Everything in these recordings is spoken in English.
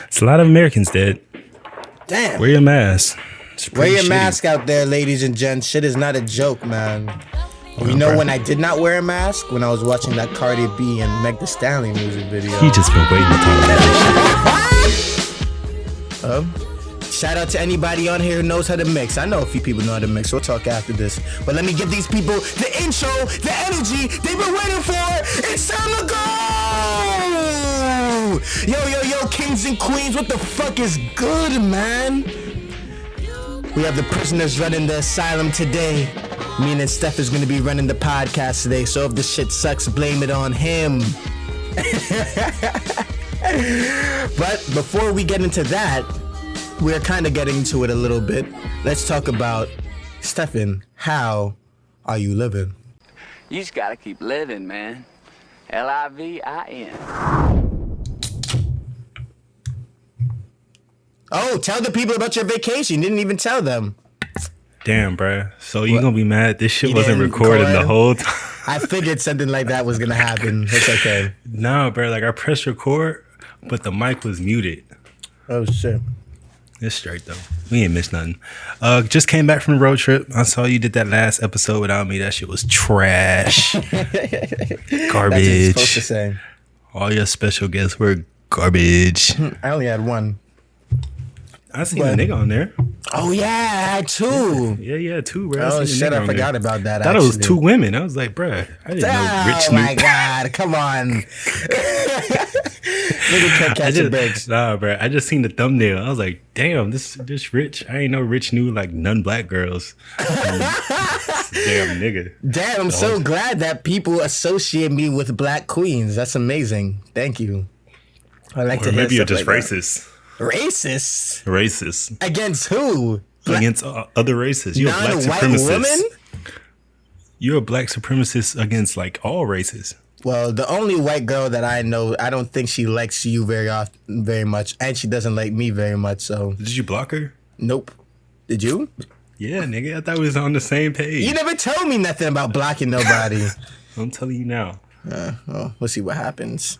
It's a lot of Americans dead. Damn. Wear your mask. Wear your mask out there, ladies and gents. Shit is not a joke, man. You know when I did not wear a mask? When I was watching that Cardi B and Meg Thee Stallion music video. He just been waiting to talk about this shit. Shout out to anybody on here who knows how to mix. I know a few people know how to mix. We'll talk after this. But let me give these people the intro, the energy they've been waiting for. It's time to go! Yo, kings and queens, what the fuck is good, man? We have the prisoners running the asylum today. Me and Steph is going to be running the podcast today. So if this shit sucks, blame it on him. But before we get into that, we're kind of getting to it a little bit. Let's talk about, Stephen, how are you living? You just gotta keep living, man. Livin. Oh, tell the people about your vacation. You didn't even tell them. Damn, bruh. So you gonna be mad this shit wasn't recorded the whole time? I figured something like that was gonna happen. It's okay. Nah, bruh. Like I pressed record, but the mic was muted. Oh, shit. It's straight though. We ain't missed nothing. Just came back from the road trip. I saw you did that last episode without me. That shit was trash. Garbage. That's what you're supposed to say. All your special guests were garbage. I only had one. I seen a nigga on there. Oh yeah, I had two. Yeah, two, bro. Oh shit, I forgot about that. I thought it was two women. I was like, bruh, I didn't know Rich Oh my god, come on. Nigga can't catch the breaks. Nah, bro. I just seen the thumbnail. I was like, damn, this Rich. I ain't know Rich knew like none black girls. Damn nigga. Damn, I'm so glad that people associate me with black queens. That's amazing. Thank you. I like to hear maybe you're stuff just like racist. That. Racist? Racist. Against who? Against other races. You're a black supremacist. Women? You're a black supremacist against like all races. Well, the only white girl that I know, I don't think she likes you very much, and she doesn't like me very much. So, did you block her? Nope. Did you? Yeah, nigga. I thought we was on the same page. You never told me nothing about blocking nobody. I'm telling you now. Well, we'll see what happens.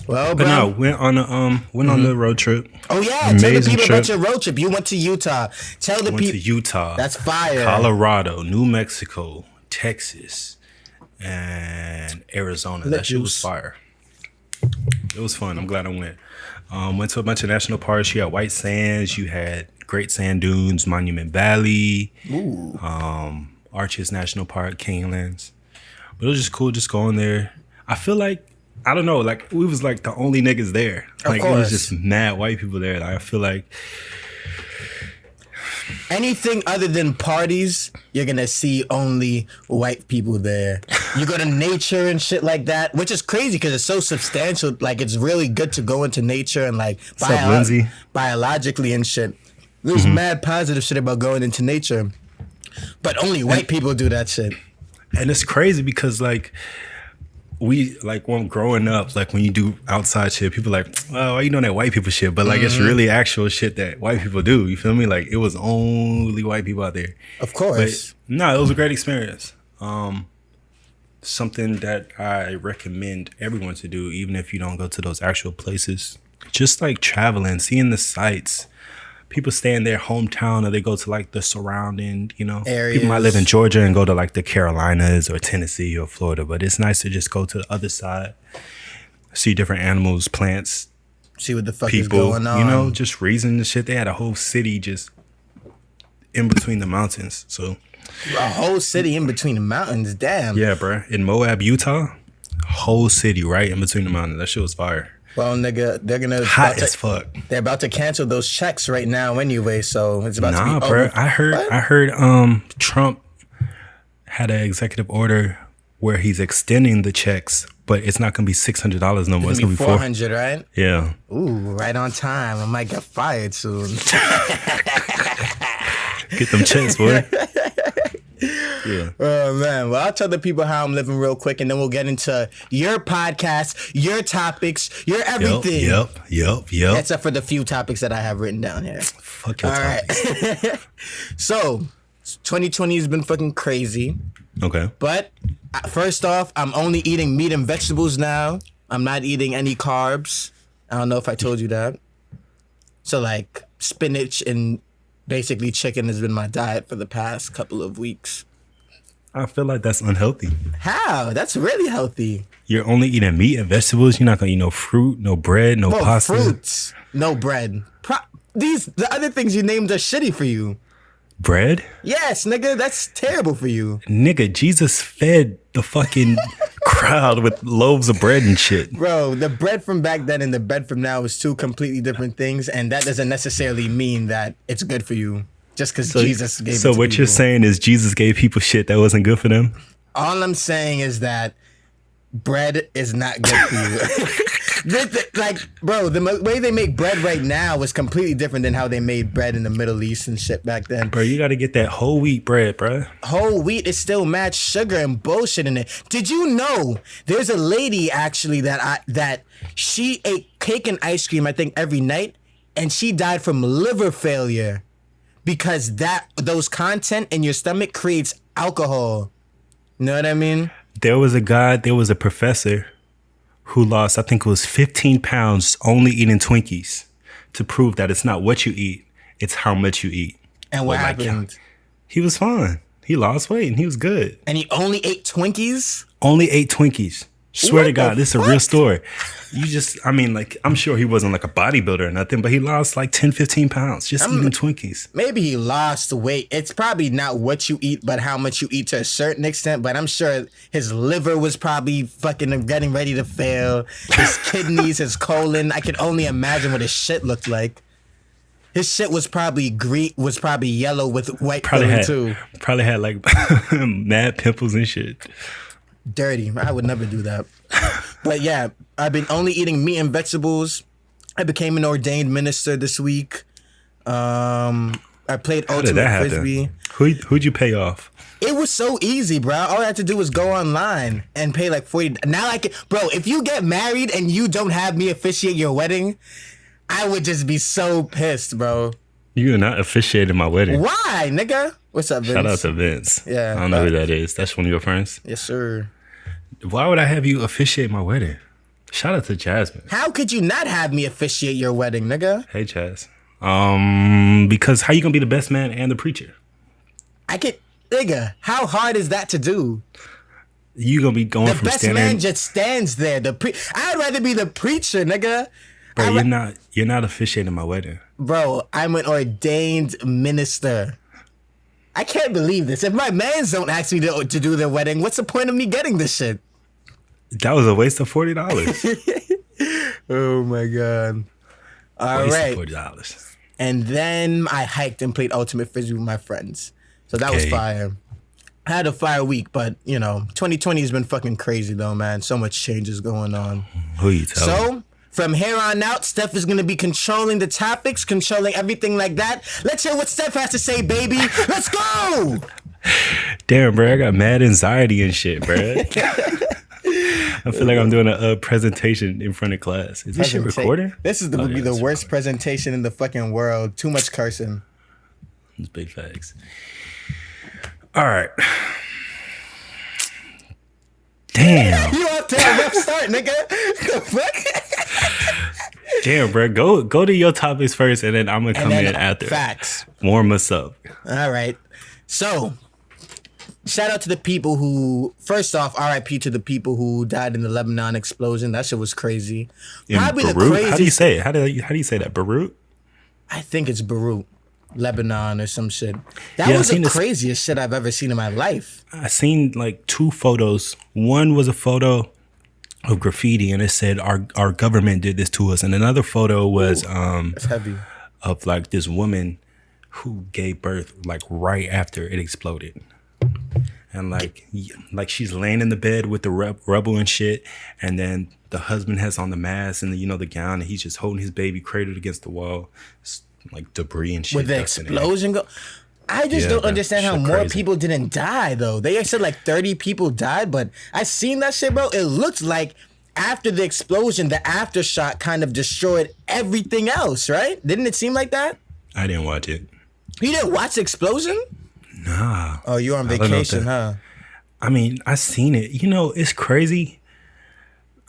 Well, but bro. no, went on the road trip. Oh yeah, tell the people about your road trip. You went to Utah. Tell the people. Went to Utah. That's fire. Colorado, New Mexico, Texas, and Arizona. That shit was fire. It was fun. I'm glad I went. Went to a bunch of national parks. You had White Sands. You had Great Sand Dunes, Monument Valley, Arches National Park, Canyonlands. But it was just cool just going there. I feel like, I don't know, like we was like the only niggas there. Like it was just mad white people there. Like, I feel like anything other than parties, you're gonna see only white people there. You go to nature and shit like that, which is crazy because it's so substantial. Like it's really good to go into nature and like biologically and shit. There's mad positive shit about going into nature, but only white people do that shit. And it's crazy because like we like when growing up, like when you do outside shit, people like, oh, why you doing that white people shit? But like it's really actual shit that white people do. You feel me? Like it was only white people out there. Of course. But no, it was a great experience. Something that I recommend everyone to do, even if you don't go to those actual places. Just like traveling, seeing the sights. People stay in their hometown or they go to like the surrounding, areas. People might live in Georgia and go to like the Carolinas or Tennessee or Florida, but it's nice to just go to the other side, see different animals, plants, see what the fuck people, is going on. Just reason the shit. They had a whole city just in between the mountains. So a whole city in between the mountains, damn. Yeah, bro. In Moab, Utah, whole city right in between the mountains. That shit was fire. Well, nigga, they're gonna hot as fuck. They're about to cancel those checks right now anyway, so it's about to be bro. over. I heard Trump had an executive order where he's extending the checks, but it's not gonna be $600 no more. It's gonna be $400, right? Yeah. Ooh, right on time. I might get fired soon. Get them checks, boy. Yeah. Oh man. Well, I'll tell the people how I'm living real quick, and then we'll get into your podcast, your topics, your everything. Yep. Except for the few topics that I have written down here. Fuck your topics. Right. So, 2020 has been fucking crazy. Okay. But first off, I'm only eating meat and vegetables now. I'm not eating any carbs. I don't know if I told you that. So like spinach and basically chicken has been my diet for the past couple of weeks. I feel like that's unhealthy. How? That's really healthy. You're only eating meat and vegetables. You're not gonna eat no fruit, no bread, no pasta. Fruits, no bread. The other things you named are shitty for you. Bread? Yes, nigga, that's terrible for you. Nigga, Jesus fed the fucking crowd with loaves of bread and shit. Bro, the bread from back then and the bread from now is two completely different things, and that doesn't necessarily mean that it's good for you just because Jesus gave it to So what people. you're saying is Jesus gave people shit that wasn't good for them? All I'm saying is that bread is not good for you. Like, bro, the way they make bread right now is completely different than how they made bread in the Middle East and shit back then. Bro, you got to get that whole wheat bread, bro. Whole wheat is still mad sugar and bullshit in it. Did you know there's a lady actually that she ate cake and ice cream, I think, every night, and she died from liver failure because those content in your stomach creates alcohol. You know what I mean? There was a professor who lost, I think it was 15 pounds only eating Twinkies to prove that it's not what you eat, it's how much you eat. And what happened? He was fine. He lost weight and he was good. And he only ate Twinkies? Only ate Twinkies. Swear What to God, the this is a fuck? real story. I'm sure he wasn't like a bodybuilder or nothing, but he lost like 10, 15 pounds just eating Twinkies. Maybe he lost weight. It's probably not what you eat, but how much you eat to a certain extent. But I'm sure his liver was probably fucking getting ready to fail. His kidneys, his colon. I can only imagine what his shit looked like. His shit was probably yellow with white filling too. Probably had like mad pimples and shit. Dirty. I would never do that. But yeah, I've been only eating meat and vegetables. I became an ordained minister this week. I played How did that Ultimate happen? Frisbee. Who'd you pay off? It was so easy, bro. All I had to do was go online and pay like $40. Now I can, bro, if you get married and you don't have me officiate your wedding, I would just be so pissed, bro. You are not officiating my wedding. Why, nigga? What's up, Vince? Shout out to Vince. Yeah, I don't know who that is. That's one of your friends. Yes, sir. Why would I have you officiate my wedding? Shout out to Jasmine. How could you not have me officiate your wedding, nigga? Hey, Chaz. Because how you gonna be the best man and the preacher? Nigga, how hard is that to do? You gonna be going The from best standing. man just stands there. I'd rather be the preacher, nigga. Bro, you're not officiating my wedding. Bro, I'm an ordained minister. I can't believe this. If my mans don't ask me to do their wedding, what's the point of me getting this shit? That was a waste of $40. Oh my God. All Waste right. of $40. And then I hiked and played Ultimate Frisbee with my friends. So that was Okay. fire. I had a fire week, but 2020 has been fucking crazy though, man. So much changes going on. Who you telling? So from here on out, Steph is going to be controlling the topics, controlling everything like that. Let's hear what Steph has to say, baby. Let's go. Damn, bro, I got mad anxiety and shit, bro. I feel like I'm doing a presentation in front of class. Is this shit recording? This would be the worst presentation in the fucking world. Too much cursing. It's big facts. All right. Damn. You off to a rough start, nigga. The fuck? Damn, bro. Go to your topics first, and then I'm gonna come in after. Facts. Warm us up. All right. So, shout out to the people who, first off, RIP to the people who died in the Lebanon explosion. That shit was crazy. In Probably the Beirut? craziest. How do you say it? How do you say that? Beirut? I think it's Beirut, Lebanon, or some shit. That Yeah, I've was the seen this- craziest shit I've ever seen in my life. I seen like two photos. One was a photo of graffiti, and it said our government did this to us, and another photo was It's heavy. of like this woman who gave birth like right after it exploded. And like she's laying in the bed with the rubble and shit, and then the husband has on the mask and the gown, and he's just holding his baby cradled against the wall. It's like debris and shit. With the dusting it. explosion I just Yeah, don't that understand how shit more crazy. people didn't die though. They said like 30 people died, but I seen that shit, bro. It looked like after the explosion, the aftershock kind of destroyed everything else, right? Didn't it seem like that? I didn't watch it. You didn't watch the explosion? Nah. Oh, you were on I don't know vacation, huh? I mean, I seen it. It's crazy.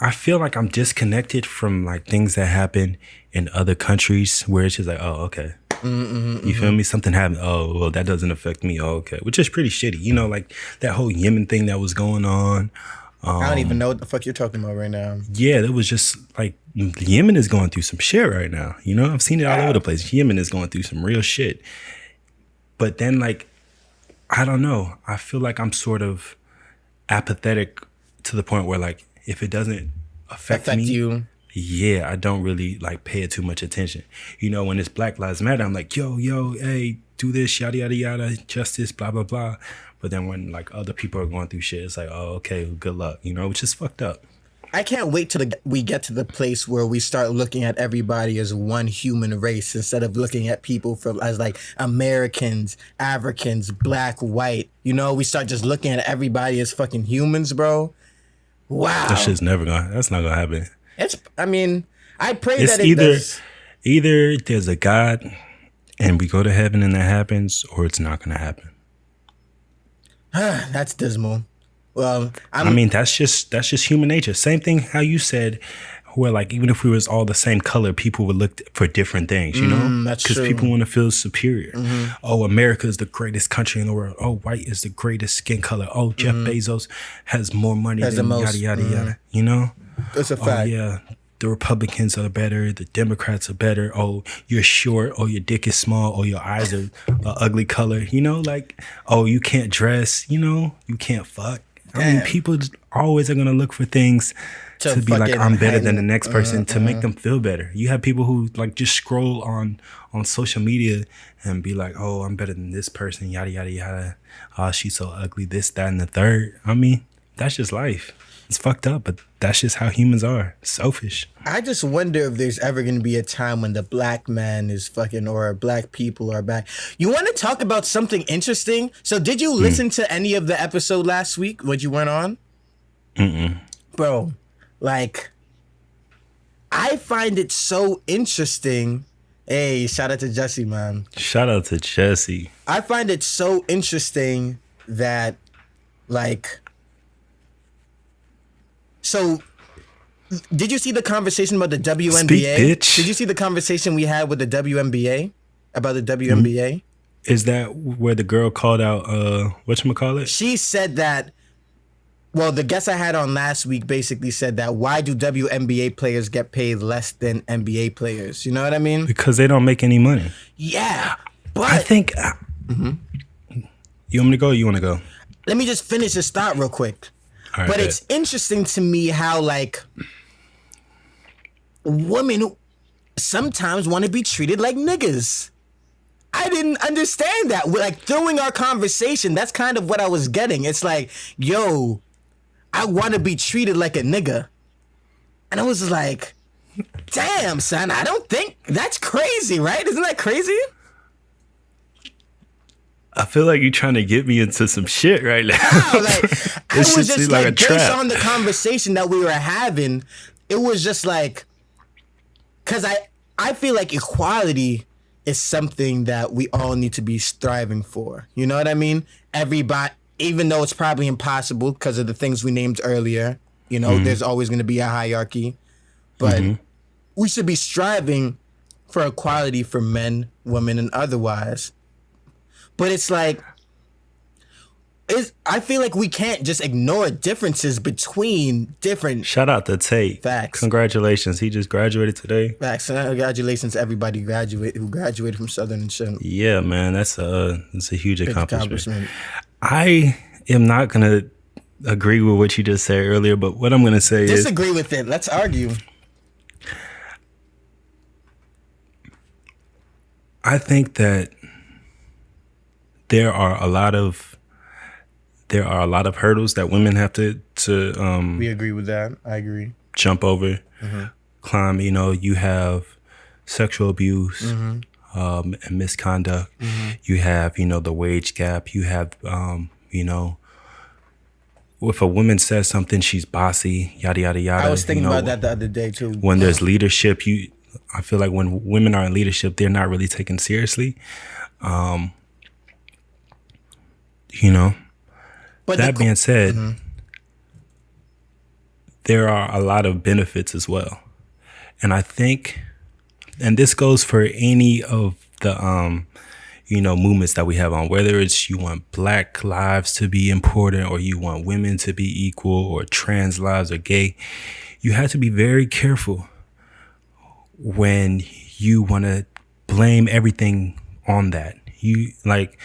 I feel like I'm disconnected from like things that happen in other countries where it's just like, oh, okay. You feel me? Something happened. Oh, well, that doesn't affect me. Oh, okay. Which is pretty shitty. You know, like that whole Yemen thing that was going on. I don't even know what the fuck you're talking about right now. Yeah, it was just like Yemen is going through some shit right now. You know, I've seen it all over the place. Yemen is going through some real shit. But then, like, I don't know. I feel like I'm sort of apathetic to the point where, like, if it doesn't affect me, you. Yeah, I don't really like pay it too much attention. You know, when it's Black Lives Matter, I'm like, yo, hey, do this, yada, yada, yada, justice, blah, blah, blah. But then when like other people are going through shit, it's like, oh, okay, well, good luck, you know, which is fucked up. I can't wait till we get to the place where we start looking at everybody as one human race instead of looking at people as like Americans, Africans, black, white. You know, we start just looking at everybody as fucking humans, bro. Wow. That's not gonna happen. I pray it's that it does. Either there's a God and we go to heaven and that happens, or it's not gonna happen. That's dismal. Well, that's just human nature. Same thing how you said, where like even if we was all the same color, people would look for different things, you know? That's because true. people want to feel superior. Oh, America is the greatest country in the world. Oh, white is the greatest skin color. Oh, Jeff Bezos has more money than yada yada yada. You know? It's a fact. Oh yeah, the Republicans are better. The Democrats are better. Oh, you're short. Oh, your dick is small. Oh, your eyes are ugly color. You know, like, oh, you can't dress. You know, you can't fuck. Damn. I mean, people always are gonna look for things to be like, I'm better than the next person to make them feel better. You have people who like just scroll on social media and be like, oh, I'm better than this person. Yada yada yada. Oh, she's so ugly. This, that, and the third. I mean, that's just life. It's fucked up, but that's just how humans are. Selfish. I just wonder if there's ever going to be a time when the black man is fucking, or black people are back. You want to talk about something interesting? So did you listen to any of the episode last week, what you went on? Bro, like, I find it so interesting. Hey, shout out to Jesse, man. Shout out to Jesse. I find it so interesting that, like, so did you see the conversation about the WNBA? Speak, bitch. Did you see the conversation we had with the WNBA about the WNBA? Is that where the girl called out whatchamacallit? She said that, well, the guest I had on last week basically said that, why do WNBA players get paid less than NBA players? You know what I mean? Because they don't make any money. Yeah, but I think you want me to go or you want to go? let me just finish this thought real quick. All right, But bet. it's interesting to me how, like, women sometimes want to be treated like niggas. I didn't understand that. Like, during our conversation, that's kind of what I was getting. It's like, yo, I want to be treated like a nigga. And I was like, damn, son, I don't think that's crazy, right? Isn't that crazy? I feel like you're trying to get me into some shit right now. No, like, I This was shit just seems like, like a based trap. on the conversation that we were having, it was just like, because I feel like equality is something that we all need to be striving for. You know what I mean? Everybody, even though it's probably impossible because of the things we named earlier, you know, there's always going to be a hierarchy, but we should be striving for equality for men, women, and otherwise. But it's like, I feel like we can't just ignore differences between different. Shout out to Tate. Facts. Congratulations. He just graduated today. Facts. Congratulations to everybody who graduated from Southern and shit. Yeah, man. That's a huge accomplishment. I am not going to agree with what you just said earlier, but what I'm going to say is... Disagree with it. Let's argue. I think that there are a lot of hurdles that women have to We agree with that. I agree. jump over, climb. You know, you have sexual abuse and misconduct. You have, you know, the wage gap. You have, you know, if a woman says something, she's bossy, yada yada yada. I was thinking you know, about that the other day too. When there's leadership, I feel like when women are in leadership, they're not really taken seriously. You know, But that being said, there are a lot of benefits as well. And I think, and this goes for any of the, movements that we have on, whether it's you want Black lives to be important or you want women to be equal or trans lives or gay, you have to be very careful when you want to blame everything on that. You like,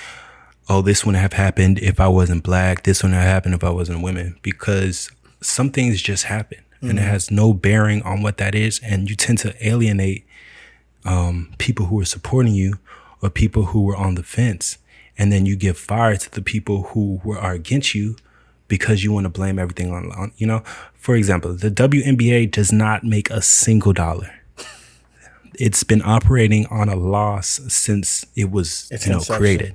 oh, this wouldn't have happened if I wasn't Black. This wouldn't have happened if I wasn't women, because some things just happen and it has no bearing on what that is. And you tend to alienate people who are supporting you or people who were on the fence. And then you give fire to the people who are against you because you want to blame everything on, for example, the WNBA does not make a single dollar. It's been operating on a loss since it was, created.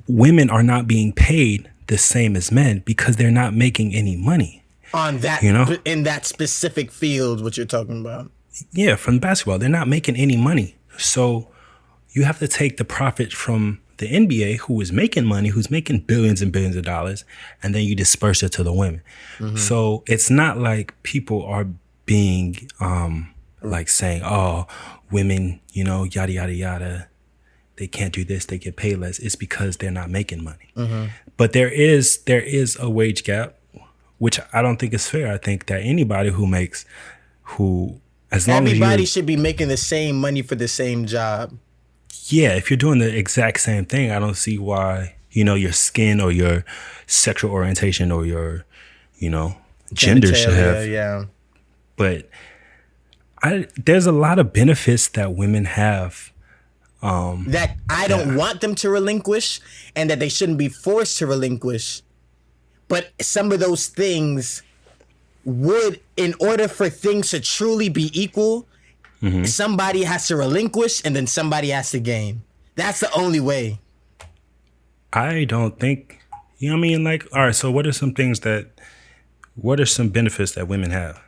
Women are not being paid the same as men because they're not making any money. On that, in that specific field, what you're talking about. Yeah, from basketball, they're not making any money. So you have to take the profit from the NBA, who is making money, who's making billions and billions of dollars, and then you disperse it to the women. So it's not like people are being like saying, oh, women, yada, yada, yada, they can't do this, they get paid less. It's because they're not making money. But there is a wage gap, which I don't think is fair. I think that anybody as long everybody as should be making the same money for the same job. Yeah, if you're doing the exact same thing, I don't see why, your skin or your sexual orientation or your, gender should have. Yeah. But there's a lot of benefits that women have. That I don't want them to relinquish and that they shouldn't be forced to relinquish. But some of those things would, in order for things to truly be equal, somebody has to relinquish and then somebody has to gain. That's the only way. I don't think, all right, so what are some benefits that women have?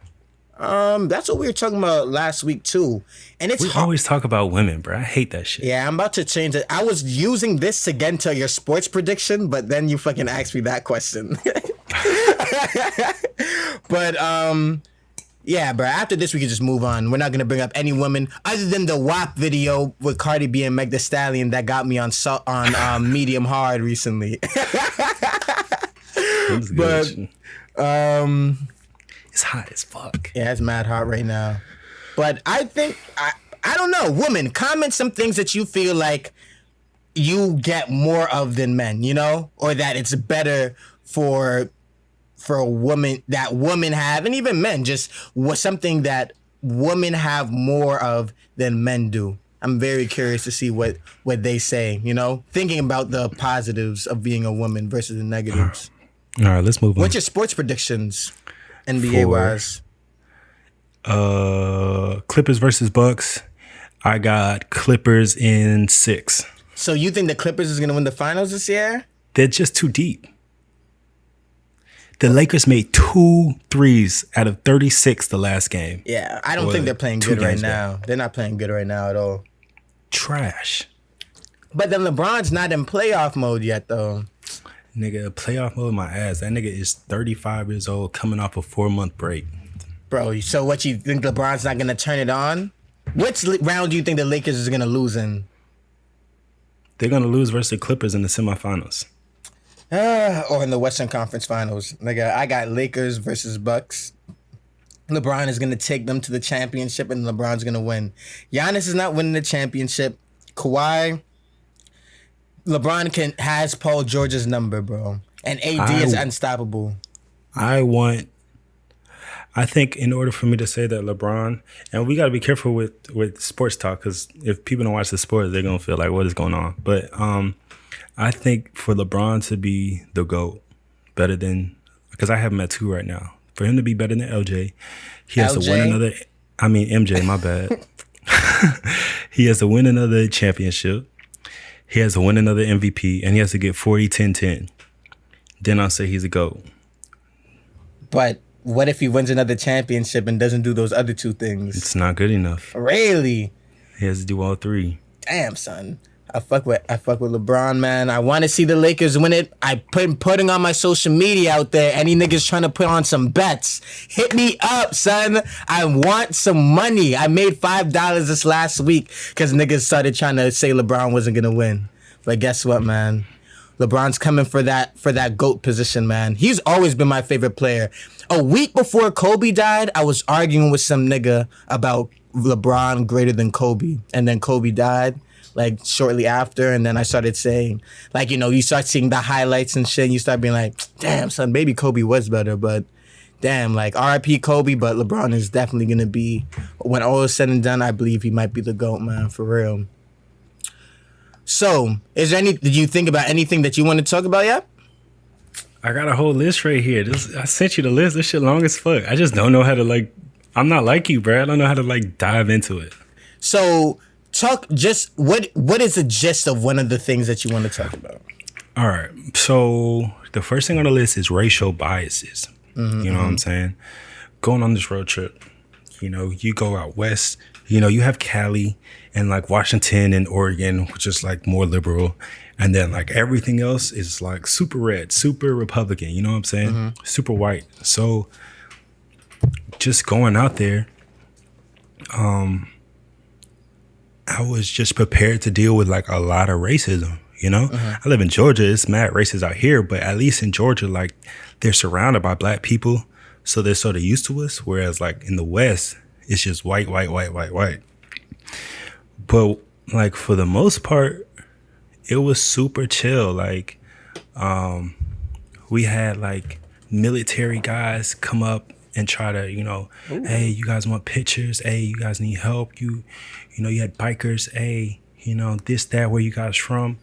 That's what we were talking about last week too. And we always talk about women, bro. I hate that shit. Yeah, I'm about to change it. I was using this to get into your sports prediction, but then you fucking asked me that question. But yeah, bro. After this, we can just move on. We're not gonna bring up any women other than the WAP video with Cardi B and Meg Thee Stallion that got me on medium hard recently. But it's hot as fuck. Yeah, it's mad hot right now. But I think I don't know. Women, comment some things that you feel like you get more of than men, or that it's better for a woman, that women have, and even men, just something that women have more of than men do. I'm very curious to see what they say, thinking about the positives of being a woman versus the negatives. All right, let's move on. What's your sports predictions, NBA wise? Clippers versus Bucks. I got Clippers in 6. So you think the Clippers is going to win the finals this year? They're just too deep. The Lakers made 2 threes out of 36 the last game. Yeah, I don't think they're playing good right now. They're not playing good right now at all. Trash. But then LeBron's not in playoff mode yet, though. Nigga, playoff mode my ass. That nigga is 35 years old coming off a 4-month break. Bro, so what, you think LeBron's not going to turn it on? Which round do you think the Lakers is going to lose in? They're going to lose versus the Clippers in the semifinals. Or in the Western Conference Finals. Nigga, I got Lakers versus Bucks. LeBron is going to take them to the championship and LeBron's going to win. Giannis is not winning the championship. Kawhi, LeBron has Paul George's number, bro. And AD is unstoppable. I think in order for me to say that LeBron, and we got to be careful with sports talk, because if people don't watch the sports, they're going to feel like, what is going on? But I think for LeBron to be the GOAT, better than, because I have him at 2 right now. For him to be better than LJ, he has to win another, MJ, my bad. He has to win another championship. He has to win another MVP, and he has to get 40-10-10. Then I'll say he's a GOAT. But what if he wins another championship and doesn't do those other 2 things? It's not good enough. Really? He has to do all 3. Damn, son. I fuck with LeBron, man. I want to see the Lakers win it. I putting on my social media out there. Any niggas trying to put on some bets, hit me up, son. I want some money. I made $5 this last week because niggas started trying to say LeBron wasn't gonna win. But guess what, man? LeBron's coming for that GOAT position, man. He's always been my favorite player. A week before Kobe died, I was arguing with some nigga about LeBron greater than Kobe, and then Kobe died. Like shortly after, and then I started saying, like, you know, you start seeing the highlights and shit, and you start being like, damn, son, maybe Kobe was better, but damn, like, RIP Kobe, but LeBron is definitely gonna be, when all is said and done, I believe he might be the GOAT, man, for real. So, did you think about anything that you want to talk about yet? I got a whole list right here. I sent you the list. This shit long as fuck. I just don't know how to, like, I'm not like you, bro. I don't know how to, like, dive into it. So, what is the gist of one of the things that you want to talk about? All right. So the first thing on the list is racial biases. You know what I'm saying? Going on this road trip, you know, you go out west, you know, you have Cali and like Washington and Oregon, which is like more liberal. And then like everything else is like super red, super Republican. You know what I'm saying? Super white. So just going out there, I was just prepared to deal with like a lot of racism, you know? I live in Georgia. It's mad racist out here, but at least in Georgia, like they're surrounded by black people. So they're sort of used to us. Whereas like in the West, it's just white. But like for the most part, it was super chill. Like we had like military guys come up and try to, you know, hey, you guys want pictures? Hey, you guys need help? You know, you had bikers. Hey, you know, this, that, where you guys from?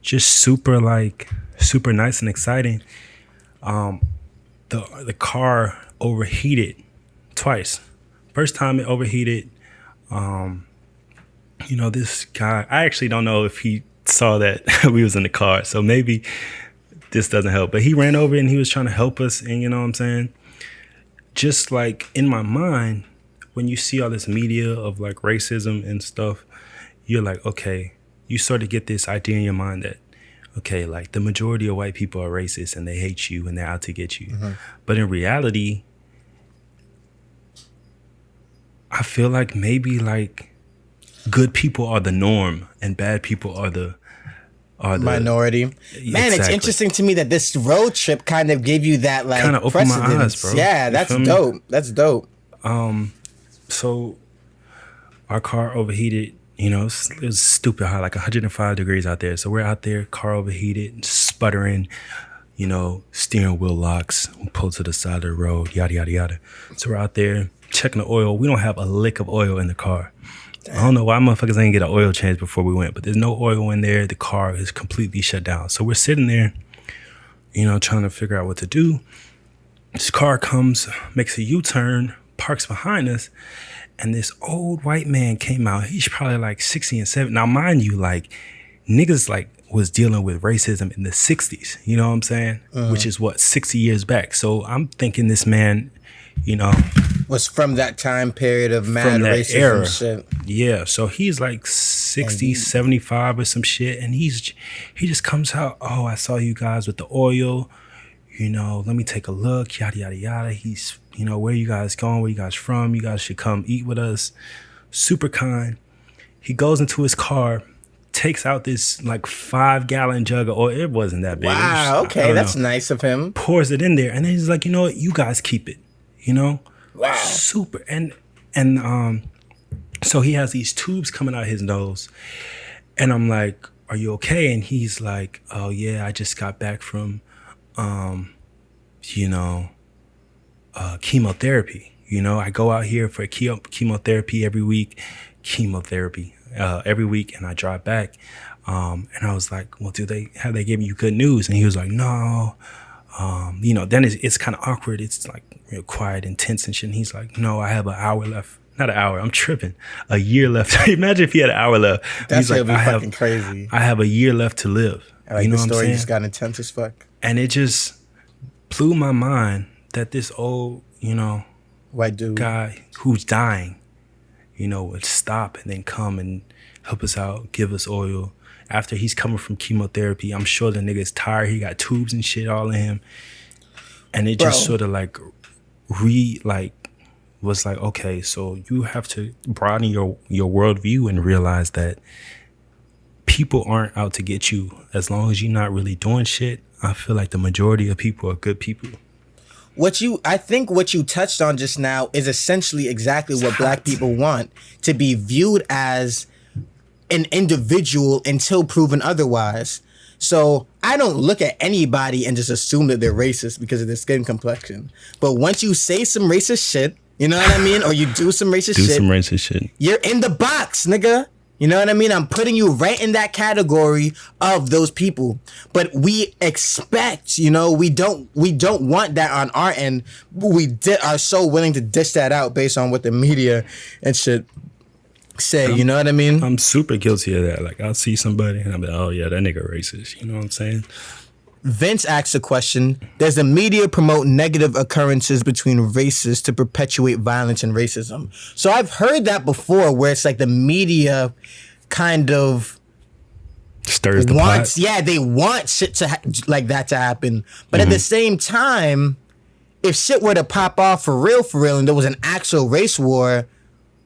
Just super nice and exciting. The car overheated twice. First time it overheated. You know, this guy, I actually don't know if he saw that we was in the car, so maybe this doesn't help. But he ran over and he was trying to help us, and you know what I'm saying? Just like in my mind, when you see all this media of like racism and stuff, you're like, okay, you sort of get this idea in your mind that, okay, like the majority of white people are racist and they hate you and they're out to get you. But in reality, I feel like maybe like good people are the norm and bad people are the minority. Man, Exactly. It's interesting to me that this road trip kind of gave you that like Kind of opened my eyes, bro. Yeah, that's dope. That's dope. So our car overheated, you know, it was stupid hot, like 105 degrees out there. So we're out there, car overheated, sputtering, you know, steering wheel locks, pulled to the side of the road, yada, yada, yada. So we're out there checking the oil. We don't have a lick of oil in the car. Damn. I don't know why motherfuckers ain't get an oil change before we went, but there's no oil in there. The car is completely shut down. So we're sitting there, you know, trying to figure out what to do. This car comes, makes a U-turn, parks behind us, and this old white man came out. He's probably like 60 and 70. Now, mind you, like, niggas like was dealing with racism in the 60s, you know what I'm saying? Which is what, 60 years back. So I'm thinking this man, you know, was from that time period of mad racism era. shit. Yeah, so he's like 60, 75 or some shit, and he just comes out, oh, I saw you guys with the oil, you know, let me take a look, yada, yada, yada. He's, you know, where you guys going, where you guys from, you guys should come eat with us. Super kind. He goes into his car, takes out this like 5-gallon jug of oil. It wasn't that big. Wow, okay, that's nice of him. Pours it in there, and then he's like, you know what, you guys keep it, you know? Wow. Super. And so he has these tubes coming out his nose, and I'm like, are you okay? And he's like, oh yeah, I just got back from chemotherapy. You know, I go out here for chemotherapy every week, every week, and I drive back. And I was like, well, have they given you good news? And he was like, no. You know, then it's kind of awkward. It's like real quiet, intense and shit. And he's like, no, I have an hour left. Not an hour, I'm tripping. A year left. Imagine if he had an hour left. That's like, fucking crazy. I have a year left to live. Like, you know the what I'm story saying? just got intense as fuck. And it just blew my mind that this old, you know, white dude guy who's dying, would stop and then come and help us out, give us oil. After he's coming from chemotherapy, I'm sure the nigga's tired. He got tubes and shit all in him. And it just sort of like was like, okay, so you have to broaden your worldview and realize that people aren't out to get you. As long as you're not really doing shit, I feel like the majority of people are good people. I think what you touched on just now is essentially exactly what black people want, to be viewed as an individual until proven otherwise. So I don't look at anybody and just assume that they're racist because of their skin complexion. But once you say some racist shit, you know what I mean? Or you do some racist shit. You're in the box, nigga. You know what I mean? I'm putting you right in that category of those people. But we expect, we don't want that on our end. We are so willing to dish that out based on what the media and shit say. You know what I mean? I'm super guilty of that. Like, I'll see somebody and I'll be like, oh yeah, that nigga racist. You know what I'm saying? Vince asks a question. Does the media promote negative occurrences between races to perpetuate violence and racism? So I've heard that before, where it's like the media kind of stirs the pot. Yeah, they want shit like that to happen. But at the same time, if shit were to pop off for real, and there was an actual race war,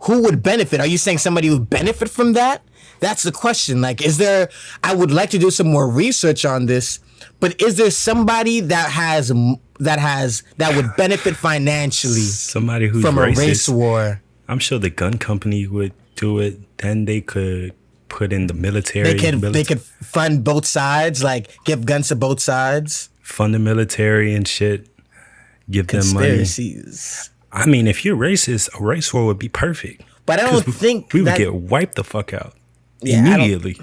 who would benefit? Are you saying somebody would benefit from that? That's the question. Like, I would like to do some more research on this. But is there somebody that would benefit financially? Somebody who's from racist. A race war? I'm sure the gun company would do it. Then they could put in the military. They could fund both sides, like give guns to both sides. Fund the military and shit. Give them money. Conspiracies. I mean, if you're racist, a race war would be perfect. But I don't think we would get wiped the fuck out immediately.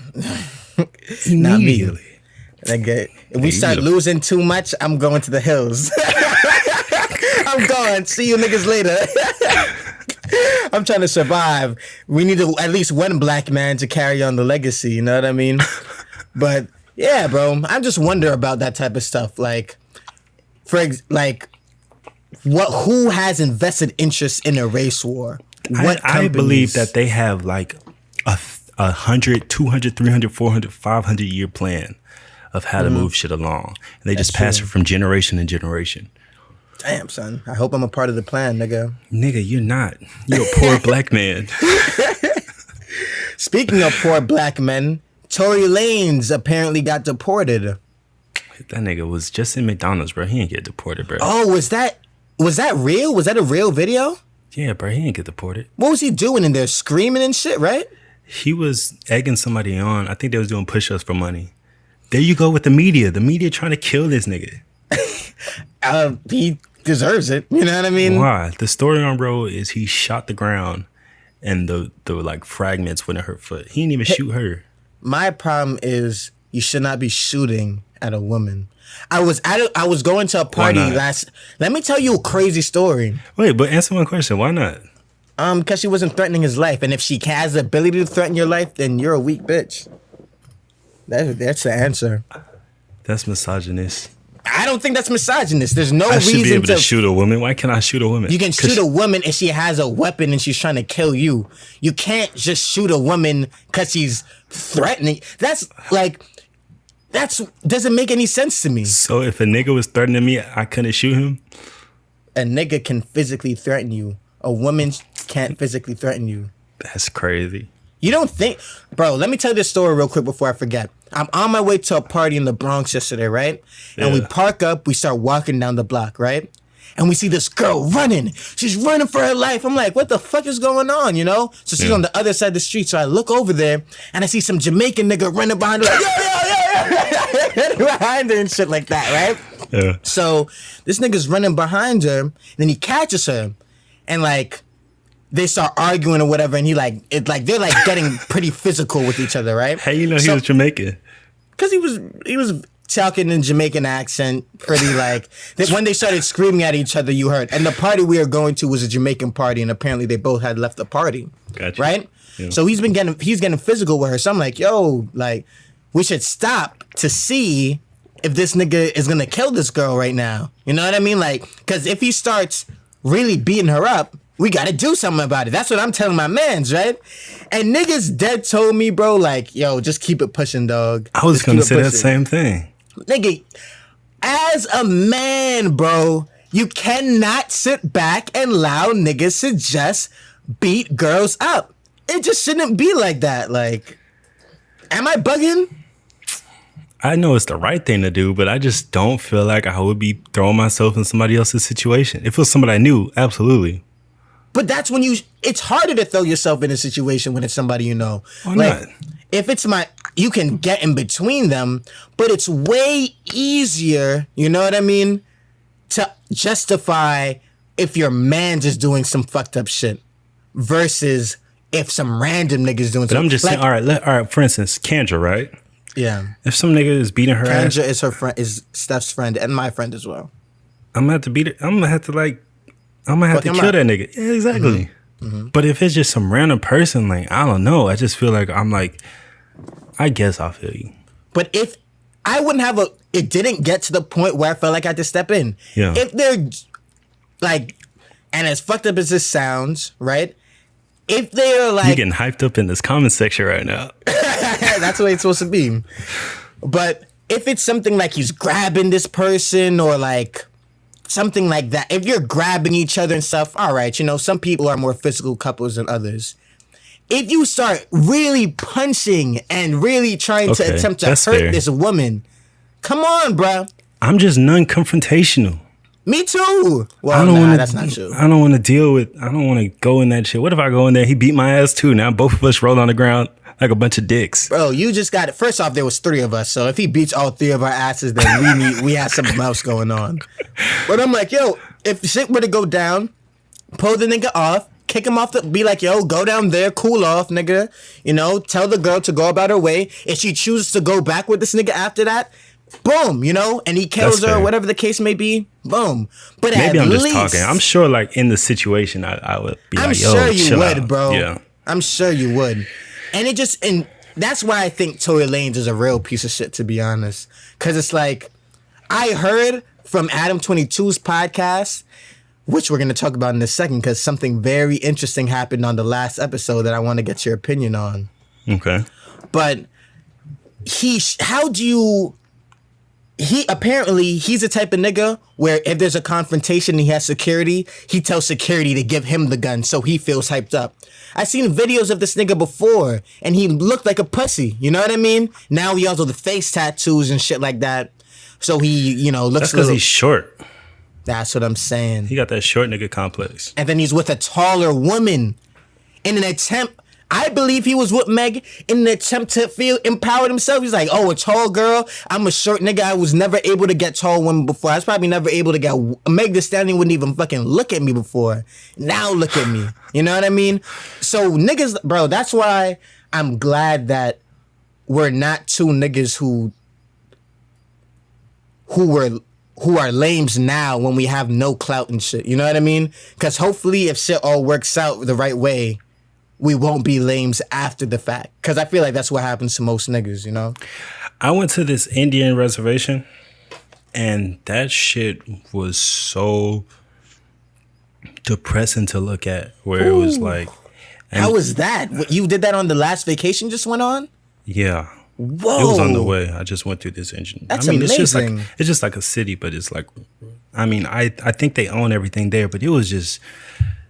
Immediately. If we start losing too much, I'm going to the hills. I'm going. See you niggas later. I'm trying to survive. We need at least one black man to carry on the legacy. You know what I mean? But yeah, bro, I just wonder about that type of stuff. Like, who has invested interest in a race war? I believe that they have like a 100, 200, 300, 400, 500 year plan of how to move shit along. And they just pass it from generation to generation. Damn, son. I hope I'm a part of the plan, nigga. Nigga, you're not. You're a poor black man. Speaking of poor black men, Tory Lanez apparently got deported. That nigga was just in McDonald's, bro. He ain't get deported, bro. Oh, was that real? Was that a real video? Yeah, bro. He ain't get deported. What was he doing in there? Screaming and shit, right? He was egging somebody on. I think they was doing push-ups for money. There you go with the media. The media trying to kill this nigga. He deserves it. You know what I mean? Why? The story on bro is he shot the ground and the like fragments went in her foot. He didn't even shoot her. My problem is you should not be shooting at a woman. I was going to a party let me tell you a crazy story. Wait, but answer my question. Why not? Because she wasn't threatening his life. And if she has the ability to threaten your life, then you're a weak bitch. That's the answer. That's misogynist. I don't think that's misogynist. There's no reason I should be able to shoot a woman. Why can't I shoot a woman? You can shoot a woman if she has a weapon and she's trying to kill you. You can't just shoot a woman because she's threatening. That doesn't make any sense to me. So if a nigga was threatening me, I couldn't shoot him? A nigga can physically threaten you. A woman can't physically threaten you. That's crazy. You don't think... Bro, let me tell you this story real quick before I forget. I'm on my way to a party in the Bronx yesterday, right? Yeah. And we park up, we start walking down the block, right? And we see this girl running. She's running for her life. I'm like, what the fuck is going on, you know? So she's on the other side of the street. So I look over there, and I see some Jamaican nigga running behind her like, yo. Behind her and shit like that, right? Yeah. So this nigga's running behind her, and then he catches her, and like... They start arguing or whatever, and they're like getting pretty physical with each other, right? How you know he was Jamaican? Because he was talking in Jamaican accent, pretty like. When they started screaming at each other, you heard. And the party we were going to was a Jamaican party, and apparently they both had left the party. Gotcha. Right? Yeah. So he's getting physical with her. So I'm like, yo, like, we should stop to see if this nigga is gonna kill this girl right now. You know what I mean? Like, because if he starts really beating her up, we got to do something about it. That's what I'm telling my mans, right? And niggas dead told me, bro, like, yo, just keep it pushing, dog. I was Just going to keep it say that pushing. same thing. Nigga, as a man, bro, you cannot sit back and allow niggas to just beat girls up. It just shouldn't be like that. Like, am I bugging? I know it's the right thing to do, but I just don't feel like I would be throwing myself in somebody else's situation. If it was somebody I knew, absolutely. But that's when it's harder to throw yourself in a situation when it's somebody you know. Why like, not? if it's you can get in between them, but it's way easier, you know what I mean, to justify if your man's just doing some fucked up shit versus if some random nigga's doing But I'm just saying, all right, for instance, Kendra, right? Yeah. If some nigga is beating her ass, Kendra is her friend, is Steph's friend and my friend as well. I'm gonna have to beat it. I'm gonna have to Fuck him kill up. that nigga. Yeah, exactly. But if it's just some random person, like, I don't know. I just feel like I guess I feel you. But if I wouldn't have it didn't get to the point where I felt like I had to step in. Yeah. If they're like, and as fucked up as this sounds, right? If they're You like, getting hyped up in this comment section right now. that's the way it's supposed to be. But if it's something like he's grabbing this person or like something like that, if you're grabbing each other and stuff, all right, you know, some people are more physical couples than others. If you start really punching and really trying to Okay, attempt to that's hurt fair. this woman, come on, bruh. I'm just non-confrontational. Me too. Well, I don't want to. that's not true. I don't want to deal with. I don't want to go in that shit. What if I go in there? He beat my ass too. Now both of us roll on the ground like a bunch of dicks. Bro, you just got it. First off, there was 3 of us, so if he beats all 3 of our asses, then we have something else going on. But I'm like, yo, if shit were to go down, pull the nigga off, kick him off be like, yo, go down there, cool off, nigga. You know, tell the girl to go about her way. If she chooses to go back with this nigga after that, boom, you know, and he kills That's her, fair. whatever the case may be, boom. But Maybe at I'm just least, talking. I'm sure, like in the situation, I would be I'm like, yo, sure you chill would, out. bro. Yeah. I'm sure you would. And that's why I think Tory Lanez is a real piece of shit, to be honest. Because it's like, I heard from Adam 22's podcast, which we're going to talk about in a second, because something very interesting happened on the last episode that I want to get your opinion on. Okay. But apparently he's the type of nigga where if there's a confrontation and he has security, he tells security to give him the gun so he feels hyped up. I seen videos of this nigga before and he looked like a pussy. You know what I mean? Now he also the face tattoos and shit like that. So he, you know, looks That's because he's short. That's what I'm saying. He got that short nigga complex. And then he's with a taller woman in an attempt. I believe he was with Meg in an attempt to feel empowered himself. He's like, oh, a tall girl. I'm a short nigga. I was never able to get tall women before. I was probably never able to get Meg Thee Stallion wouldn't even fucking look at me before. Now look at me. You know what I mean? So niggas, bro, that's why I'm glad that we're not 2 niggas who are lames now when we have no clout and shit. You know what I mean? Because hopefully if shit all works out the right way, we won't be lames after the fact. Because I feel like that's what happens to most niggas, you know? I went to this Indian reservation, and that shit was so depressing to look at. Where it was like, How was that? You did that on the last vacation just went on? yeah, Whoa. it was on the way. I just went through this engine. That's it's amazing. just like a city, but it's like, I mean, I think they own everything there, but it was just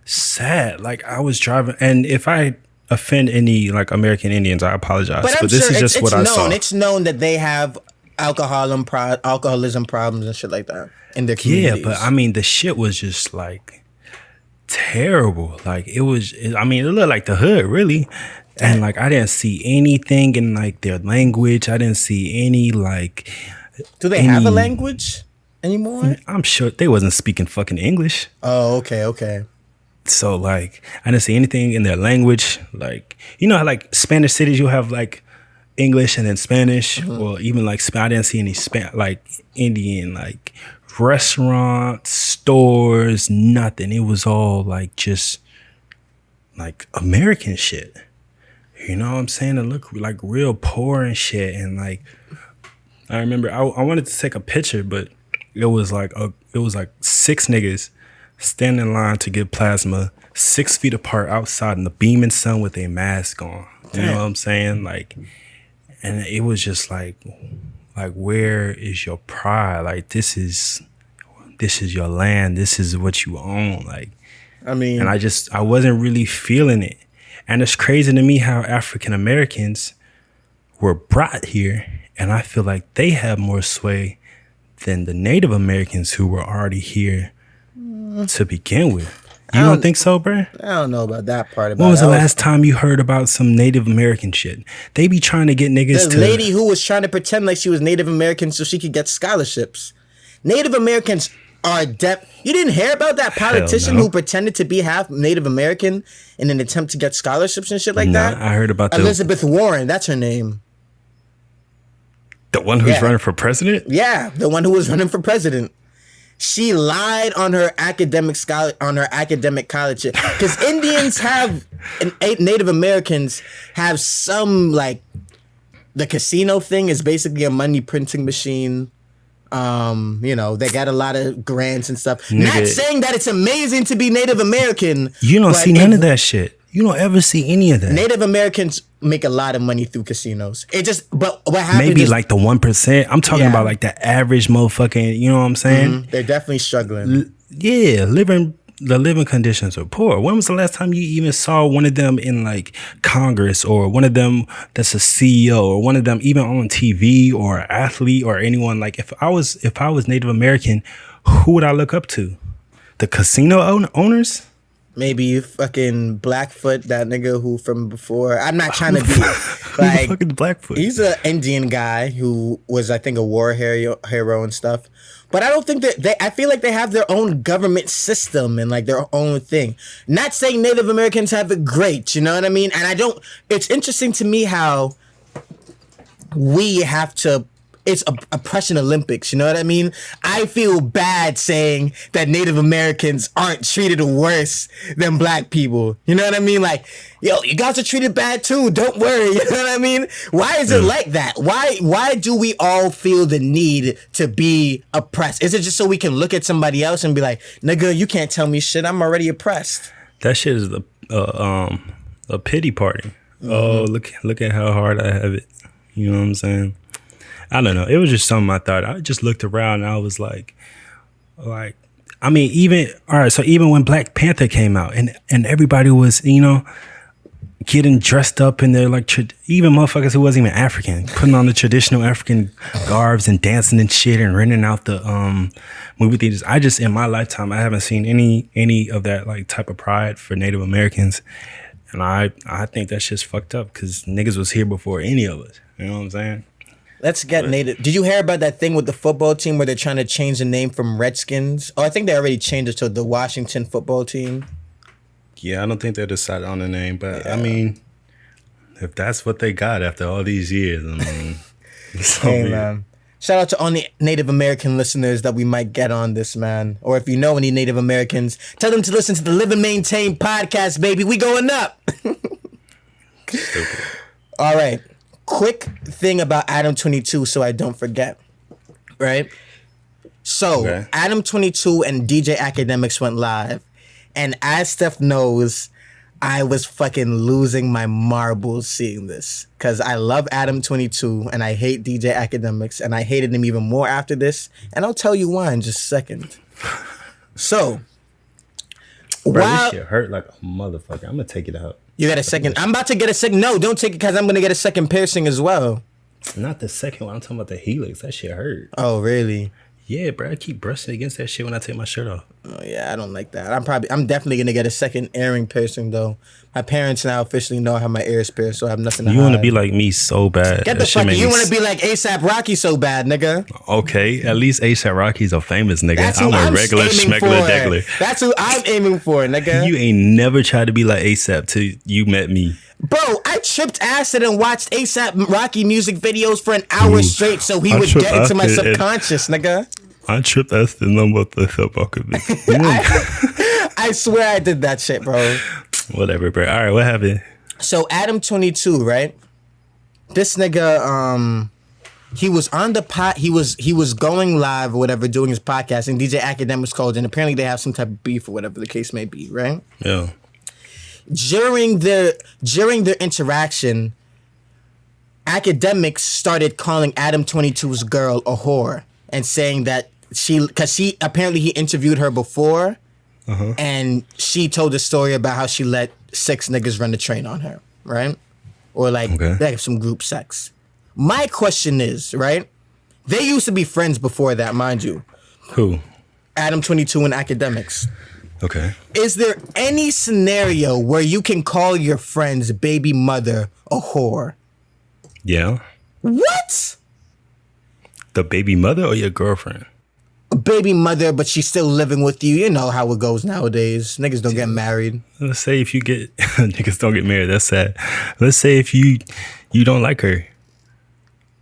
sad. Like I was driving, and if I offend any like American Indians, I apologize. But I'm this sure is just what I saw. It's known that they have alcoholism problems and shit like that in their communities. Yeah, but I mean, the shit was just like terrible. Like it looked like the hood, really. And like I didn't see anything in like their language. I didn't see any like. Do they have a language anymore? I'm sure they wasn't speaking fucking English. Oh, okay. So like I didn't see anything in their language. Like you know how like Spanish cities you have like English and then Spanish, or even like I didn't see any like Indian like restaurants, stores, nothing. It was all like just like American shit. You know what I'm saying? It looked like real poor and shit. And like I remember I wanted to take a picture, but it was like 6 niggas standing in line to get plasma 6 feet apart outside in the beaming sun with a mask on. You know what I'm saying? Like, and it was just like where is your pride? Like, this is your land. This is what you own. Like, I mean, and I wasn't really feeling it. And it's crazy to me how African Americans were brought here, and I feel like they have more sway than the Native Americans who were already here to begin with. You don't think so, bro? I don't know about that part. When was the last time you heard about some Native American shit? They be trying to get niggas the lady who was trying to pretend like she was Native American so she could get scholarships. Native Americans are You didn't hear about that politician who pretended to be half Native American in an attempt to get scholarships and shit like that? I heard about Elizabeth Warren. That's her name. The one who's running for president? Yeah, the one who was running for president. She lied on her academic college because Indians have and Native Americans have some like the casino thing is basically a money printing machine. You know, they got a lot of grants and stuff. Nigga, not saying that it's amazing to be Native American. You don't see none of that shit. You don't ever see any of that. Native Americans make a lot of money through casinos. But what happened maybe like the 1%. I'm talking about like the average motherfucking, you know what I'm saying? Mm-hmm. They're definitely struggling. The living conditions are poor. When was the last time you even saw one of them in like Congress, or one of them that's a CEO, or one of them even on TV, or an athlete, or anyone? Like if I was Native American, who would I look up to? The casino owners? Maybe fucking Blackfoot, that nigga who from before. I'm not trying to be like fucking Blackfoot. He's an Indian guy who was, I think, a war hero and stuff. But I don't think that I feel like they have their own government system and like their own thing. Not saying Native Americans have it great, you know what I mean? And it's interesting to me how we have to. It's oppression Olympics, you know what I mean? I feel bad saying that Native Americans aren't treated worse than black people. You know what I mean? Like, yo, you guys are treated bad too. Don't worry. You know what I mean? Why is it like that? Why do we all feel the need to be oppressed? Is it just so we can look at somebody else and be like, nigga, you can't tell me shit. I'm already oppressed. That shit is a pity party. Mm-hmm. Oh, look at how hard I have it. You know what I'm saying? I don't know. It was just something I thought. I just looked around and I was like, I mean, even when Black Panther came out and everybody was, you know, getting dressed up in their like, even motherfuckers who wasn't even African, putting on the traditional African garbs and dancing and shit and renting out the movie theaters. I just, in my lifetime, I haven't seen any of that like type of pride for Native Americans. And I think that shit's fucked up because niggas was here before any of us. You know what I'm saying? Let's get Native. Did you hear about that thing with the football team where they're trying to change the name from Redskins? Oh, I think they already changed it to the Washington football team. Yeah, I don't think they decided on the name, but I mean, if that's what they got after all these years, I mean, it's so weird. Man. Shout out to all the Native American listeners that we might get on this, man. Or if you know any Native Americans, tell them to listen to the Live and Maintain podcast, baby. We going up. All right. Quick thing about Adam 22 so I don't forget, right? So Adam 22 and DJ Academics went live, and as Steph knows, I was fucking losing my marbles seeing this because I love Adam 22 and I hate DJ Academics, and I hated him even more after this, and I'll tell you why in just a second. So, bro, this shit hurt like a motherfucker. I'm gonna take it out. You got a second? I'm about to get a second. No, don't take it because I'm going to get a second piercing as well. Not the second one. I'm talking about the helix. That shit hurt. Oh, really? Yeah, bro. I keep brushing against that shit when I take my shirt off. Oh, yeah. I don't like that. I'm definitely going to get a second earring piercing, though. My parents now officially know I have my ears pierced, so I have nothing to hide. You want to be like me so bad. Get the fuck. You want to be like A$AP Rocky so bad, nigga. Okay. At least A$AP Rocky's a famous nigga. I'm a regular schmegular degular. That's who I'm aiming for, nigga. You ain't never tried to be like A$AP till you met me. Bro, I tripped acid and watched A$AP Rocky music videos for an hour straight so he would get into my subconscious, nigga. I tripped acid and I'm about to help I swear I did that shit, bro. Whatever, bro. All right, what happened? So Adam 22, right? This nigga, he was on the he was going live or whatever, doing his podcast, and DJ Academics called, and apparently they have some type of beef or whatever the case may be, right? Yeah. during their interaction, Academics started calling Adam 22's girl a whore and saying that because apparently he interviewed her before, and she told a story about how she let 6 niggas run the train on her, right? Or like they have some group sex. My question is, right? They used to be friends before that, mind you. Who? Adam 22 and Academics. Okay. Is there any scenario where you can call your friend's baby mother a whore? Yeah. What? The baby mother or your girlfriend? A baby mother, but she's still living with you. You know how it goes nowadays. Niggas don't get married. Let's say if you get niggas don't get married. That's sad. Let's say if you don't like her.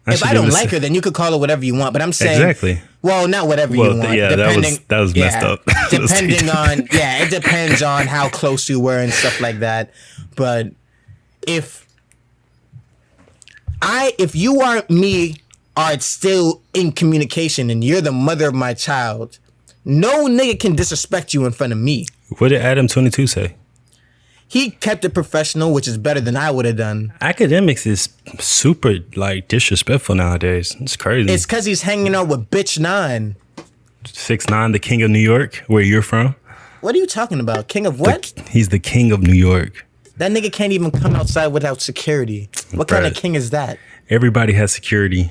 If I don't like her, then you could call her whatever you want. But I'm saying exactly. Well, not whatever you want. Yeah, that was messed up. Depending on it depends on how close you were and stuff like that. But if you are still in communication and you're the mother of my child, no nigga can disrespect you in front of me. What did Adam 22 say? He kept it professional, which is better than I would have done. Academics is super like disrespectful nowadays. It's crazy. It's because he's hanging out with bitch 9. 6ix9ine, the king of New York, where you're from. What are you talking about? King of what? He's the king of New York. That nigga can't even come outside without security. What kind of king is that? Everybody has security.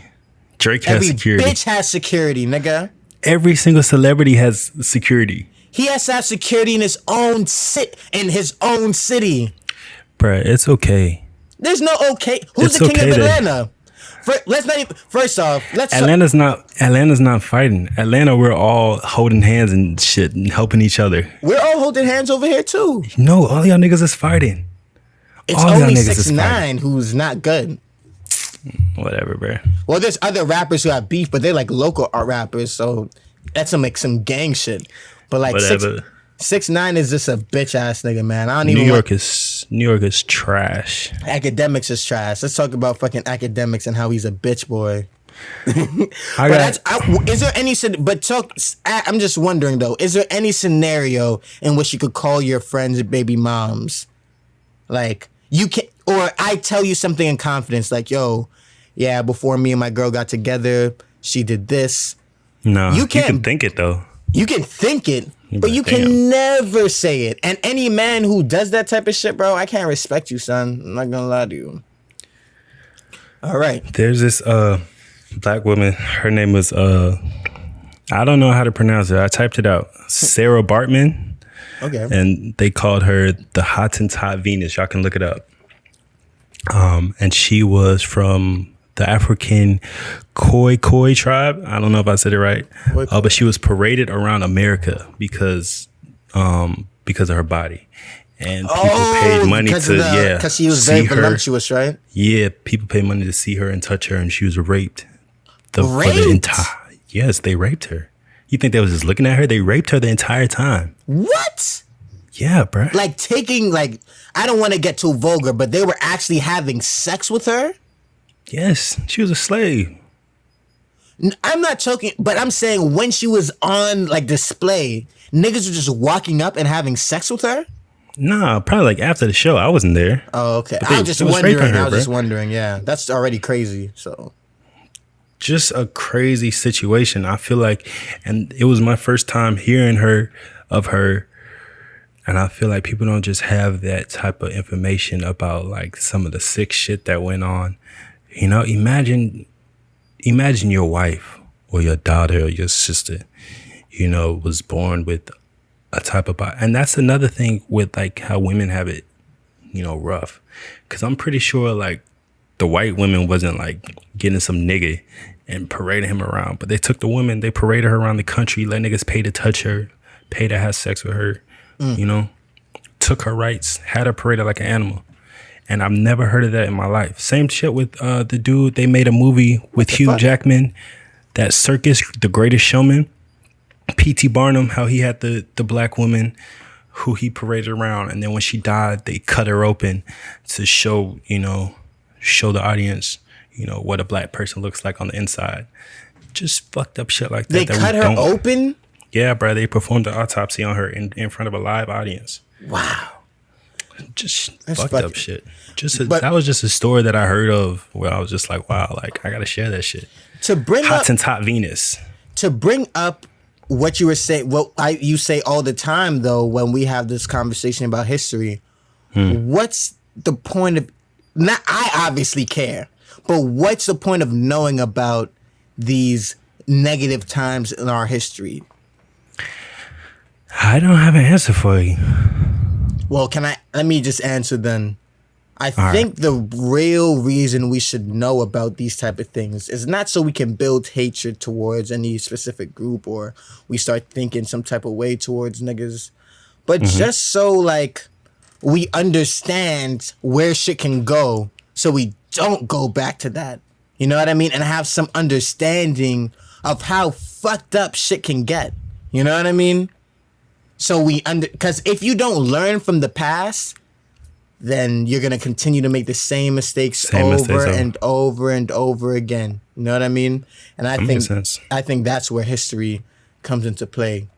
Drake has security. Every bitch has security, nigga. Every single celebrity has security. He has to have security in his own city. Bruh, it's okay. There's no okay. Who's the king of Atlanta? Atlanta's not fighting. Atlanta, we're all holding hands and shit and helping each other. We're all holding hands over here too. No, all y'all niggas is fighting. It's all only 6ix9ine who's not good. Whatever, bro. Well, there's other rappers who have beef, but they're like local art rappers, so that's some gang shit. But like 6ix9ine is just a bitch ass nigga, man. I don't even. New York is trash. Academics is trash. Let's talk about fucking Academics and how he's a bitch boy. Is there any? I'm just wondering though. Is there any scenario in which you could call your friends baby moms? Like you can, or I tell you something in confidence, like, "Yo, yeah, before me and my girl got together, she did this." No, you can think it though. You can think it, but you can never say it. And any man who does that type of shit, bro, I can't respect you, son. I'm not gonna lie to you. All right. There's this black woman. Her name was I don't know how to pronounce it. I typed it out. Sarah Bartman. Okay. And they called her the Hottentot Venus. Y'all can look it up. And she was from the African Khoi tribe. I don't know if I said it right. But she was paraded around America because of her body. And people paid money because she was very voluptuous, right? Yeah, people paid money to see her and touch her, and she was raped. Yes, they raped her. You think they was just looking at her? They raped her the entire time. What? Yeah, bro. Like I don't want to get too vulgar, but they were actually having sex with her? Yes, she was a slave. I'm not joking, but I'm saying when she was on like display, niggas were just walking up and having sex with her? Nah, probably like after the show. I wasn't there. Oh, okay. I was just wondering. Yeah, that's already crazy. So, just a crazy situation. I feel like, and it was my first time hearing of her, and I feel like people don't just have that type of information about like some of the sick shit that went on. You know, imagine your wife or your daughter or your sister, you know, was born with a type of body. And that's another thing with like how women have it, you know, rough. Because I'm pretty sure like the white women wasn't like getting some nigga and parading him around. But they took the woman, they paraded her around the country, let niggas pay to touch her, pay to have sex with her, you know, took her rights, had her paraded like an animal. And I've never heard of that in my life. Same shit with the dude. They made a movie with Hugh Jackman, that circus, The Greatest Showman. P.T. Barnum, how he had the black woman who he paraded around. And then when she died, they cut her open to show the audience, you know, what a black person looks like on the inside. Just fucked up shit like that. They cut her open? Yeah, bro. They performed an autopsy on her in front of a live audience. Wow. Just That's fucked fuck- up shit. But- That was just a story that I heard of where I was just like, wow, like I gotta share that shit. To bring up Hottentot Venus. to bring up what you were saying, you say all the time though when we have this conversation about history. What's the point of? Not I obviously care, but what's the point of knowing about these negative times in our history? I don't have an answer for you. Well, let me just answer then. I think the real reason we should know about these type of things is not so we can build hatred towards any specific group or we start thinking some type of way towards niggas, but just so like we understand where shit can go so we don't go back to that. You know what I mean? And have some understanding of how fucked up shit can get. You know what I mean? So because if you don't learn from the past, then you're going to continue to make the same mistakes over and over and over again. You know what I mean? And I think that's where history comes into play.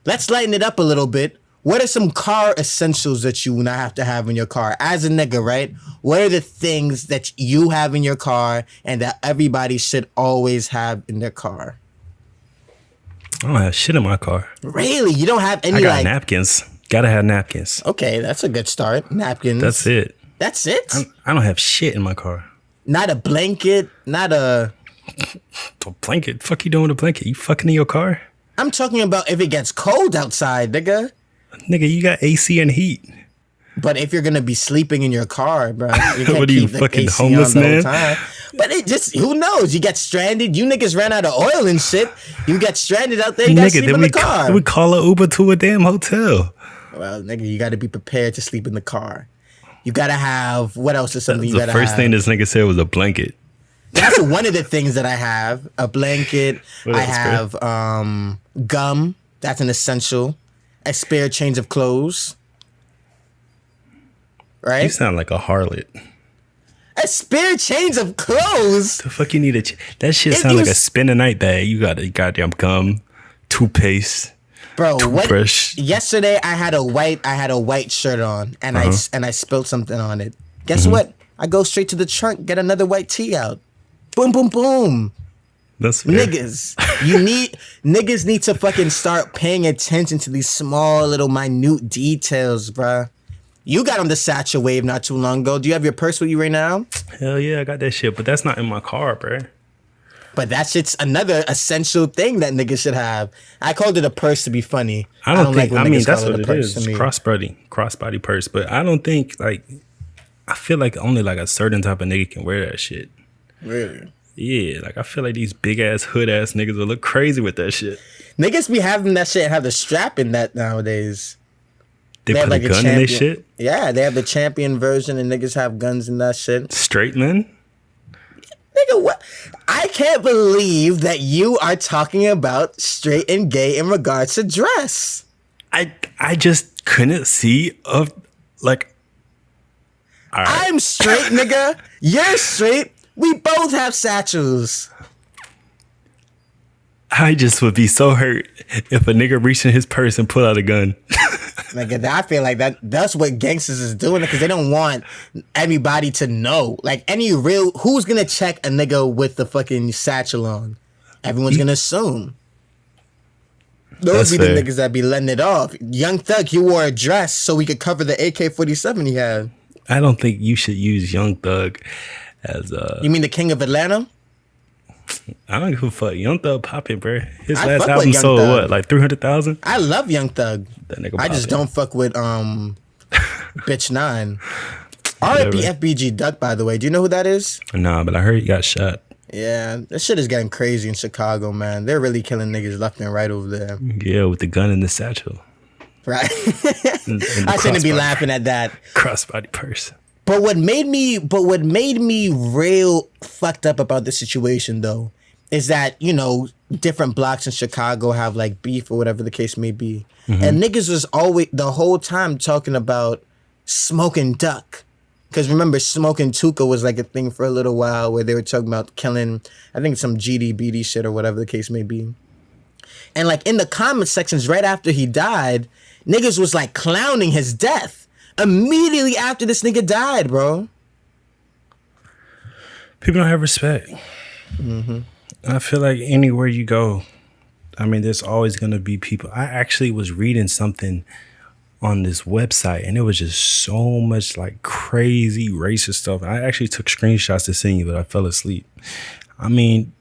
Let's lighten it up a little bit. What are some car essentials that you not have to have in your car? As a nigga, right? What are the things that you have in your car and that everybody should always have in their car? I don't have shit in my car. Really? You don't have any I got napkins. Gotta have napkins. Okay, that's a good start. Napkins. That's it. That's it? I don't have shit in my car. Not a blanket, not a... A blanket? Fuck you doing with a blanket? You fucking in your car? I'm talking about if it gets cold outside, nigga. Nigga, you got AC and heat. But if you're gonna be sleeping in your car, bro, you can't what are you, keep the fucking AC homeless on the whole man? time. But it just, who knows? You get stranded. You niggas ran out of oil and shit. You get stranded out there. You gotta sleep in the car. We call an Uber to a damn hotel. Well, nigga, you gotta be prepared to sleep in the car. You gotta have, what else is something you The gotta have? first thing this nigga said was a blanket. That's one of the things that I have. A blanket. What I else, have gum. That's an essential. A spare change of clothes. Right? You sound like a harlot. A spare change of clothes? The fuck you need that shit If sound you like a spend a night bag. You got a goddamn gum, toothpaste. Bro, toothbrush. Yesterday I had a white shirt on and I spilled something on it. Guess what? I go straight to the trunk, get another white tee out. Boom, boom, boom. That's fair. Niggas need to fucking start paying attention to these small little minute details, bruh. You got on the Satchel wave not too long ago. Do you have your purse with you right now? Hell yeah, I got that shit, but that's not in my car, bro. But that shit's another essential thing that niggas should have. I called it a purse to be funny. I don't think. when I mean, niggas that's call what a it purse is. to me. Crossbody purse. But I don't think like. I feel like only like a certain type of nigga can wear that shit. Really? Yeah, like I feel like these big ass hood ass niggas will look crazy with that shit. Niggas be having that shit and have the strap in that nowadays. They put have a gun in their shit. Yeah, they have the champion version and niggas have guns in that shit. Straight men. Nigga, what? I can't believe that you are talking about straight and gay in regards to dress. I just couldn't see of like. All right. I'm straight, nigga. You're straight. We both have satchels. I just would be so hurt if a nigga reached in his purse and pulled out a gun. Nigga, I feel like that's what gangsters is doing because they don't want everybody to know. Like who's gonna check a nigga with the fucking satchel on? Everyone's gonna assume. Those That's be the fair. niggas that be letting it off. Young Thug, he wore a dress so we could cover the AK-47 he had. I don't think you should use Young Thug as a. You mean the King of Atlanta? I don't give a fuck. Young Thug popping, bro. His I last fuck with album Young sold Thug. what, like 300,000? I love Young Thug. That nigga I just poppin'. don't fuck with Bitch 9. R.I.P. FBG Duck, by the way. Do you know who that is? Nah, but I heard he got shot. Yeah, this shit is getting crazy in Chicago, man. They're really killing niggas left and right over there. Yeah, with the gun in the satchel. Right? And the I shouldn't be crossbody- laughing at that. Crossbody purse. But what made me real fucked up about this situation though is that, you know, different blocks in Chicago have like beef or whatever the case may be. And niggas was always the whole time talking about smoking duck. Because remember, smoking Tuka was like a thing for a little while where they were talking about killing, I think some GDBD shit or whatever the case may be. And like in the comment sections right after he died, niggas was like clowning his death. immediately after this nigga died, bro. People don't have respect. Mm-hmm. I feel like anywhere you go, I mean, there's always going to be people. I actually was reading something on this website, and it was just so much like crazy racist stuff. I actually took screenshots to send you, but I fell asleep. I mean,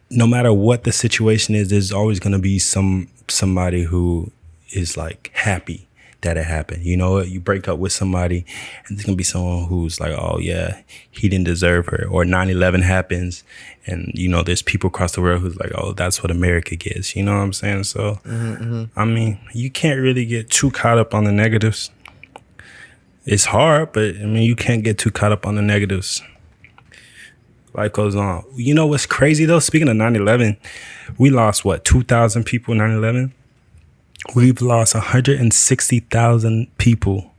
no matter what the situation is, there's always going to be somebody who is like happy that it happened. You know, you break up with somebody and there's gonna be someone who's like, oh yeah, he didn't deserve her. Or 9/11 happens and you know there's people across the world who's like, oh, that's what America gets. You know what I'm saying? So I mean, you can't really get too caught up on the negatives. It's hard, but I mean, you can't get too caught up on the negatives. Life goes on. You know what's crazy though? Speaking of 9/11, we lost what, 2,000 people in 9/11? We've lost 160,000 people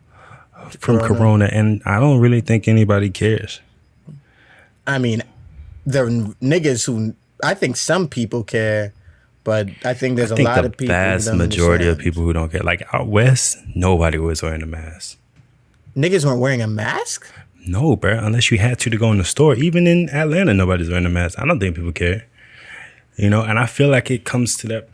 from Corona, and I don't really think anybody cares. I mean, there are niggas who, I think some people care, but I think there's a lot of people. The vast majority of people who don't care. Like out west, nobody was wearing a mask. Niggas weren't wearing a mask? No, bro, unless you had to go in the store. Even in Atlanta, nobody's wearing a mask. I don't think people care. You know, and I feel like it comes to the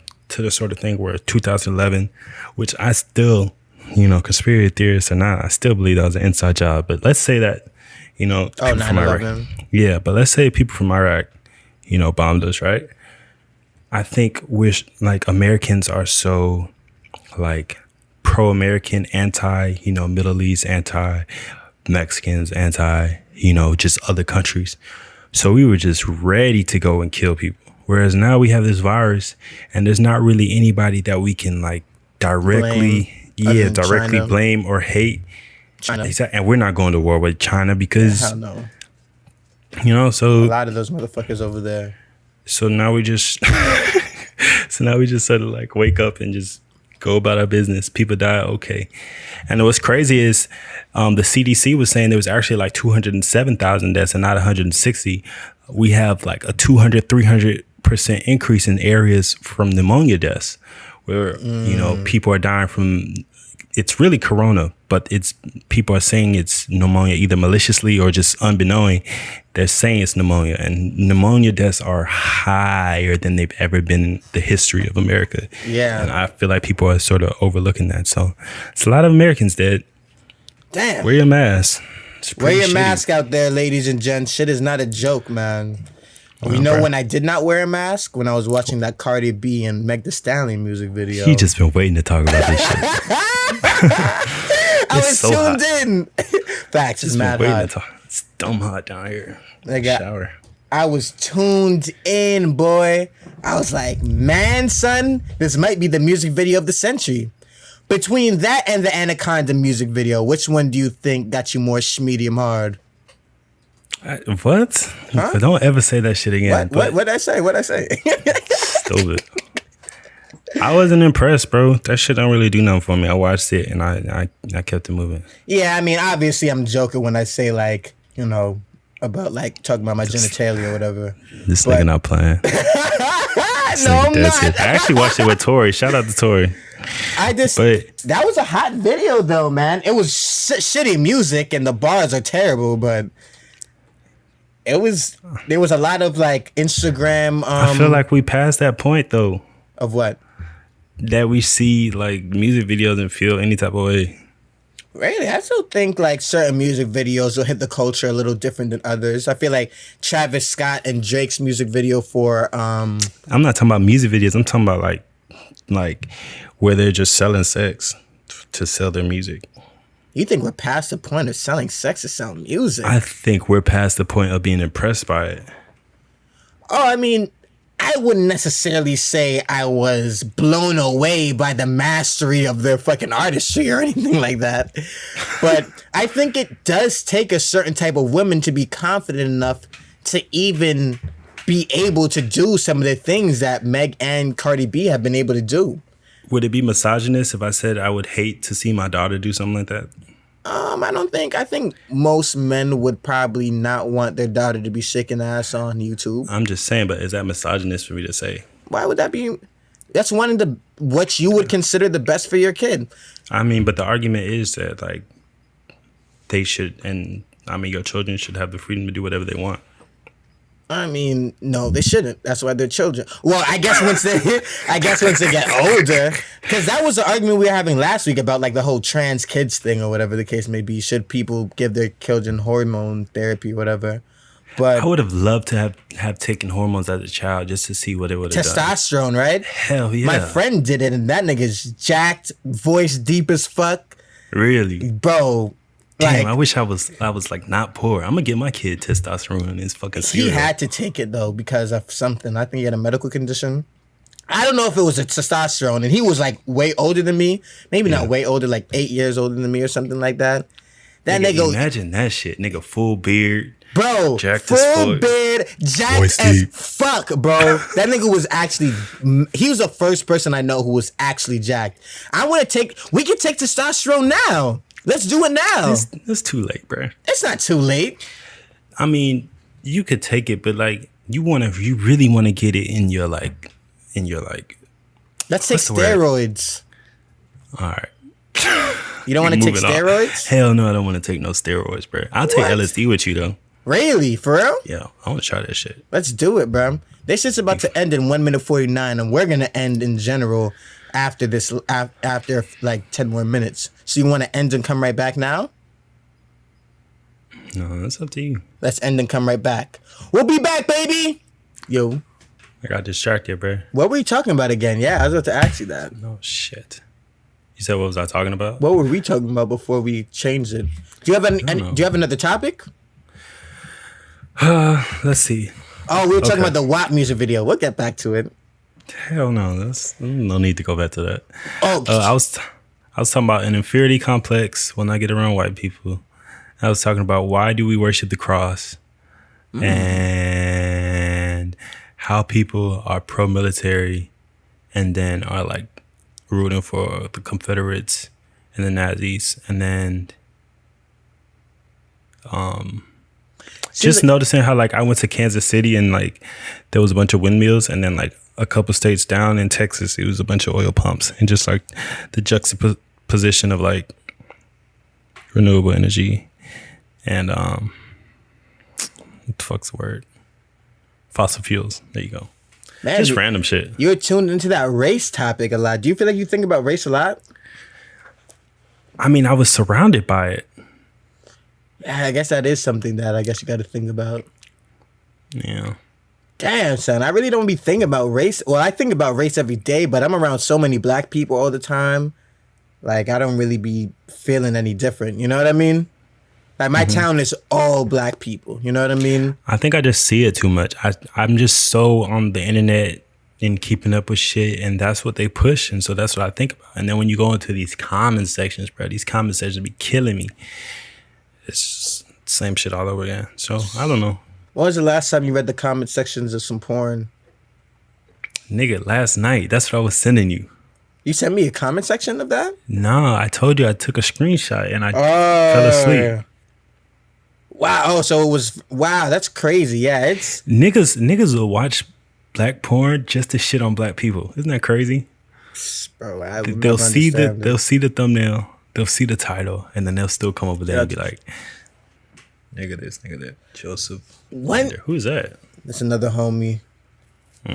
sort of thing where 2011, which I still, you know, conspiracy theorists or not, I still believe that was an inside job. But let's say that, you know, people from Iraq. Yeah, but let's say people from Iraq, you know, bombed us, right? I think we're like Americans are so like pro-American, anti, you know, Middle East, anti-Mexicans, anti, you know, just other countries. So we were just ready to go and kill people. Whereas now we have this virus and there's not really anybody that we can like directly China. blame or hate. China. And we're not going to war with China because, hell no. You know, so a lot of those motherfuckers over there. So now we just, sort of like wake up and just go about our business. People die, okay. And what's crazy is the CDC was saying there was actually like 207,000 deaths and not 160. We have like a 300% increase in areas from pneumonia deaths where, you know, people are dying from, it's really corona, but it's people are saying it's pneumonia either maliciously or just unbeknowing. They're saying it's pneumonia, and pneumonia deaths are higher than they've ever been in the history of America. Yeah. And I feel like people are sort of overlooking that. So it's a lot of Americans dead. Damn. Wear your mask. Wear your mask out there, ladies and gents. Shit is not a joke, man. We know when I did not wear a mask, when I was watching that Cardi B and Meg Thee Stallion music video. He just been waiting to talk about this shit. I was so tuned in. Facts, it's mad hot. It's dumb hot down here. Shower. I was tuned in, boy. I was like, man, son, this might be the music video of the century. Between that and the Anaconda music video, which one do you think got you more medium hard? What? Huh? Don't ever say that shit again. What'd I say? Stupid. I wasn't impressed, bro. That shit don't really do nothing for me. I watched it and I kept it moving. Yeah, I mean, obviously I'm joking when I say like, you know, about like talking about my genitalia or whatever. This nigga not playing. No, I'm not. I actually watched it with Tori. Shout out to Tori. That was a hot video though, man. It was shitty music and the bars are terrible, but there was a lot of like Instagram. I feel like we passed that point though. Of what? That we see like music videos and feel any type of way. Really? I still think like certain music videos will hit the culture a little different than others. I feel like Travis Scott and Drake's music video for I'm not talking about music videos. I'm talking about like where they're just selling sex to sell their music. You think we're past the point of selling sex to sell music? I think we're past the point of being impressed by it. Oh, I mean, I wouldn't necessarily say I was blown away by the mastery of their fucking artistry or anything like that. But I think it does take a certain type of woman to be confident enough to even be able to do some of the things that Meg and Cardi B have been able to do. Would it be misogynist if I said I would hate to see my daughter do something like that? I think most men would probably not want their daughter to be shaking ass on YouTube. I'm just saying, but is that misogynist for me to say? Why would that be? That's one of what you would consider the best for your kid. I mean, but the argument is that like they should, and I mean, your children should have the freedom to do whatever they want. I mean, no, they shouldn't. That's why they're children. Well, I guess once they get older, because that was the argument we were having last week about like the whole trans kids thing or whatever the case may be. Should people give their children hormone therapy, whatever? But I would have loved to have taken hormones as a child just to see what it would have done. testosterone, right? Hell yeah. My friend did it, and that nigga's jacked, voice deep as fuck, Really? bro. Damn, Like, I wish I was like not poor. I'm gonna get my kid testosterone in his fucking he cereal. had to take it though because of something. I think he had a medical condition. I don't know if it was a testosterone, and he was like way older than me. Maybe not way older, like 8 years older than me or something like that. That nigga, imagine that shit, nigga, full beard. bro, jacked as full fuck. beard, jacked Voice as deep. fuck, bro. That nigga was actually, he was the first person I know who was actually jacked. We can take testosterone now. Let's do it now. It's too late, bro. It's not too late. I mean, you could take it, but like you really want to get it in your like. Let's take What's the word? steroids. All right. You don't want to take Moving on. steroids? Hell no, I don't want to take no steroids, bro. I'll take What? LSD with you though. Really? For real? Yeah, I want to try that shit. Let's do it, bro. This shit's about to end in 1 minute 49, and we're gonna end in general after this. After like 10 more minutes. So you want to end and come right back now? No, that's up to you. Let's end and come right back. We'll be back, baby. Yo, I got distracted, bro. what were you talking about again? Yeah, I was about to ask you that. No shit. You said what was I talking about? What were we talking about before we changed it? Do you have know. Do you have another topic? Let's see. Oh, we were talking Okay. about the WAP music video. We'll get back to it. Hell no. That's no need to go back to that. Oh, I was talking about an inferiority complex when I get around white people. I was talking about why do we worship the cross and how people are pro-military and then are like rooting for the Confederates and the Nazis, and then just noticing how like I went to Kansas City and like there was a bunch of windmills, and then like a couple states down in Texas it was a bunch of oil pumps, and just like the juxtaposition of like renewable energy and what the fuck's the word? Fossil fuels. There you go. man, Just random shit. you're tuned into that race topic a lot. Do you feel like you think about race a lot? I mean, I was surrounded by it. Yeah, I guess that is something that I guess you got to think about. Yeah. Damn, son, I really don't be thinking about race. Well, I think about race every day, but I'm around so many black people all the time. Like, I don't really be feeling any different. You know what I mean? Like, my town is all black people. You know what I mean? I think I just see it too much. I'm just so on the internet and keeping up with shit, and that's what they push, and so that's what I think about. And then when you go into these comment sections, bro, these comment sections be killing me. It's just the same shit all over again. So I don't know. When was the last time you read the comment sections of some porn? Nigga, last night, that's what I was sending you. You sent me a comment section of that? No, I told you I took a screenshot and I fell asleep. Wow. Oh, so it was, wow, that's crazy. Yeah, it's, Niggas will watch black porn just to shit on black people. Isn't that crazy? bro, I would They'll never see understand they'll it. see the thumbnail, they'll see the title, and then they'll still come over there and be like, nigga this, nigga that. Joseph. When- Linder. Who's that? That's another homie.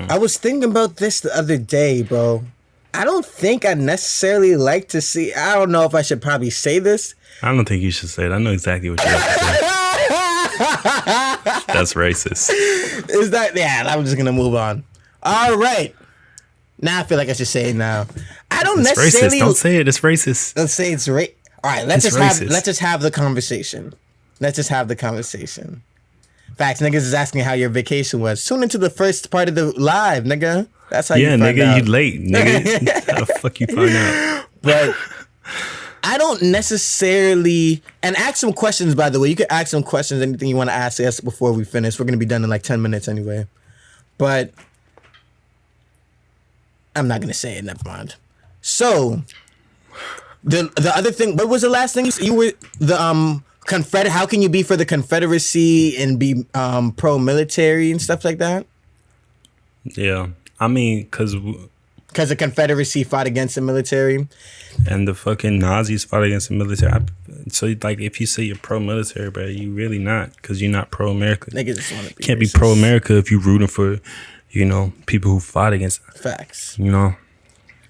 I was thinking about this the other day, bro. I don't think I necessarily like to see, I don't know if I should probably say this. I don't think you should say it. I know exactly what you're about to say. That's racist. Is that, yeah, I'm just gonna move on. All right. Now I feel like I should say it now. I don't It's necessarily racist. Don't say it. It's racist. let's say it's right. All right, let's It's just racist. let's just have the conversation. Let's just have the conversation. Facts, niggas is asking how your vacation was. Tune into the first part of the live, nigga. That's how Yeah, you find nigga, out. you late, nigga. How the fuck you find out? But I don't necessarily, and ask some questions, by the way. You can ask some questions, anything you want to ask us before we finish. We're going to be done in like 10 minutes anyway. But I'm not going to say it, never mind. So, the other thing, what was the last thing you were, the how can you be for the Confederacy and be pro-military and stuff like that? Yeah, I mean, cause because the Confederacy fought against the military. And the fucking Nazis fought against the military. So, like, if you say you're pro-military, bro, you really not, because you're not pro-America. Niggas just want to be Can't racist. be pro-America if you're rooting for, you know, people who fought against, Facts. you know.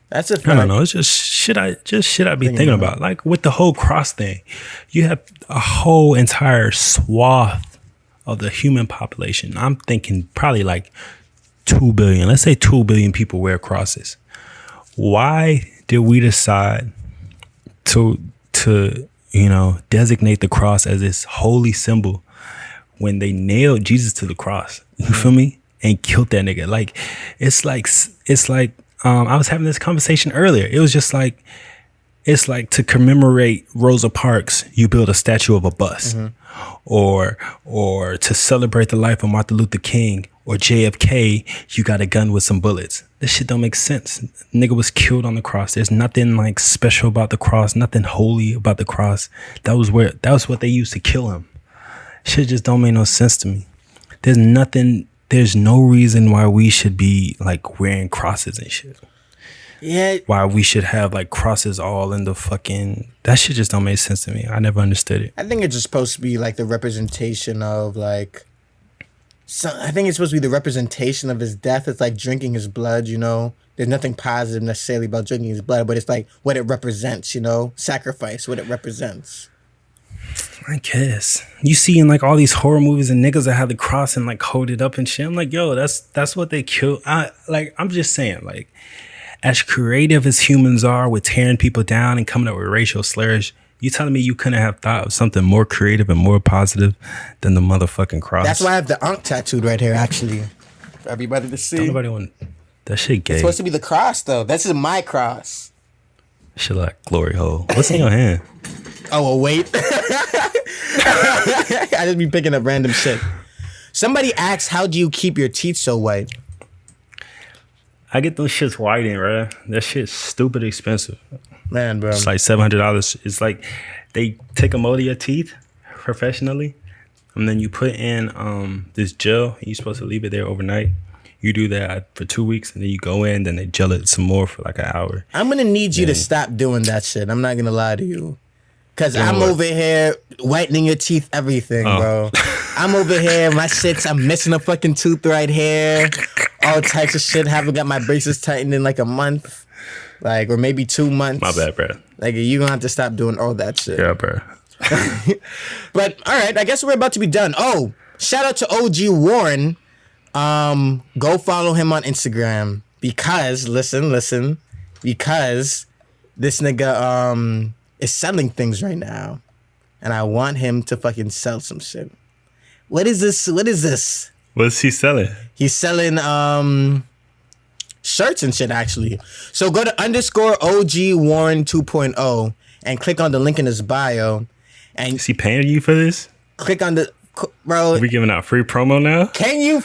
That's a fact. I don't know. It's just shit I be thinking about. Like, with the whole cross thing, you have a whole entire swath of the human population. I'm thinking probably like 2 billion. Let's say 2 billion people wear crosses. Why did we decide to you know, designate the cross as this holy symbol when they nailed Jesus to the cross? You feel me? And killed that nigga. Like, it's like I was having this conversation earlier. It was just like, it's like to commemorate Rosa Parks, you build a statue of a bus, or to celebrate the life of Martin Luther King or JFK, you got a gun with some bullets. This shit don't make sense. Nigga was killed on the cross. There's nothing like special about the cross, nothing holy about the cross. That was what they used to kill him. Shit just don't make no sense to me. There's no reason why we should be like wearing crosses and shit. Yeah. Why we should have like crosses all in the fucking, that shit just don't make sense to me. I never understood it. I think it's just supposed to be like the representation of like, I think it's supposed to be the representation of his death. It's like drinking his blood, you know. There's nothing positive necessarily about drinking his blood, but it's like what it represents, you know. Sacrifice, what it represents. I guess you see in like all these horror movies and niggas that have the cross and like hold it up and shit. I'm like, yo, that's what they kill. I'm just saying, like, as creative as humans are with tearing people down and coming up with racial slurs, you telling me you couldn't have thought of something more creative and more positive than the motherfucking cross? That's why I have the Ankh tattooed right here, actually, for everybody to see. Don't nobody want that shit. Gay. It's supposed to be the cross, though. This is my cross. Shit like glory hole. What's in your hand? Oh, well, wait. I just be picking up random shit. Somebody asked, how do you keep your teeth so white? I get those shits whitening, right? That shit's stupid expensive. Man, bro. It's like $700. It's like they take a mold of your teeth professionally, and then you put in this gel. You're supposed to leave it there overnight. You do that for 2 weeks, and then you go in, then they gel it some more for like an hour. I'm going to need you to stop doing that shit. I'm not going to lie to you. Because I'm over here whitening your teeth, everything, bro. I'm over here, I'm missing a fucking tooth right here. All types of shit. Haven't got my braces tightened in like a month. Like, or maybe 2 months. My bad, bro. Like, you're going to have to stop doing all that shit. Yeah, bro. But, all right, I guess we're about to be done. Oh, shout out to OG Warren. Go follow him on Instagram. Because, listen, because this nigga, is selling things right now. And I want him to fucking sell some shit. What is this? What's he selling? He's selling shirts and shit, actually. So go to _OG Warren 2.0 and click on the link in his bio. And Is he paying you for this? click on the... Bro, Are we giving out free promo now? can you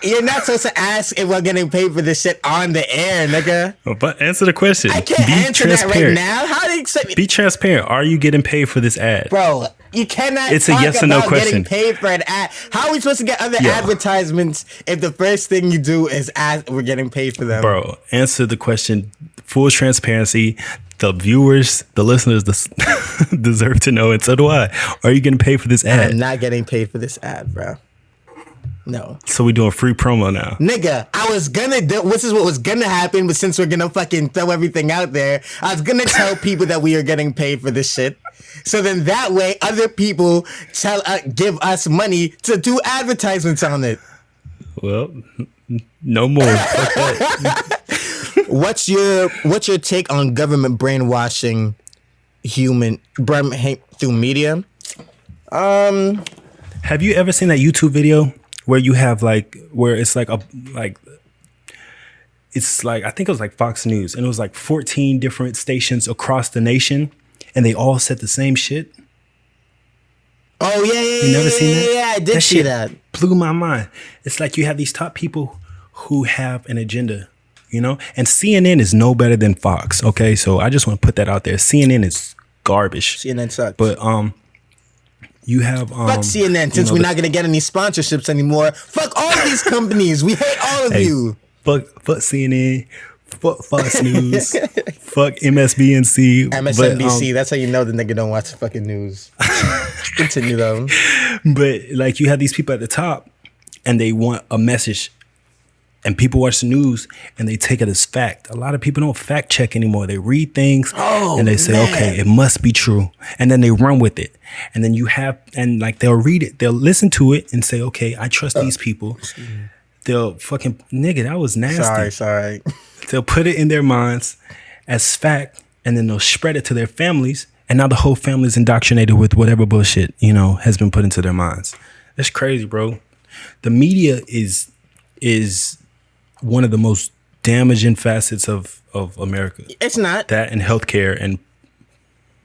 you're not supposed to ask if we're getting paid for this shit on the air, nigga. But answer the question. I can't answer that right now. How do you expect... Be transparent. Are you getting paid for this ad? Bro, you cannot It's a talk yes or no about question. getting paid for an ad. How are we supposed to get other advertisements if the first thing you do is ask we're getting paid for them? Bro, answer the question. Full transparency. The viewers, the listeners deserve to know, and so do I. Are you getting paid for this ad? I'm not getting paid for this ad, bro. No. So we're doing free promo now. Nigga, I was gonna do, this is what was gonna happen, but since we're gonna fucking throw everything out there, I was gonna tell people that we are getting paid for this shit. So then that way, other people give us money to do advertisements on it. Well, no more. Fuck that. What's your take on government brainwashing through media? Have you ever seen that YouTube video where you have where it's like it's like, I think it was like Fox News, and it was like 14 different stations across the nation, and they all said the same shit? Oh yeah, You never seen that? Yeah, I did see shit that. Blew my mind. It's like you have these top people who have an agenda, you know? And CNN is no better than Fox, okay? So I just want to put that out there. CNN is garbage. CNN sucks. But you have fuck CNN, since we're not gonna get any sponsorships anymore. Fuck all of these companies. We hate all of you. Fuck CNN. Fuck Fox News. Fuck MSNBC. MSNBC. That's how you know the nigga don't watch the fucking news. Continue though. But like you have these people at the top and they want a message and people watch the news and they take it as fact. A lot of people don't fact check anymore. They read things and they say, okay, it must be true. And then they run with it. And then like they'll read it. They'll listen to it and say, okay, I trust these people. They'll fucking, nigga, that was nasty. Sorry. They'll put it in their minds as fact and then they'll spread it to their families. And now the whole family's indoctrinated with whatever bullshit, has been put into their minds. That's crazy, bro. The media is one of the most damaging facets of America. It's not. That and healthcare and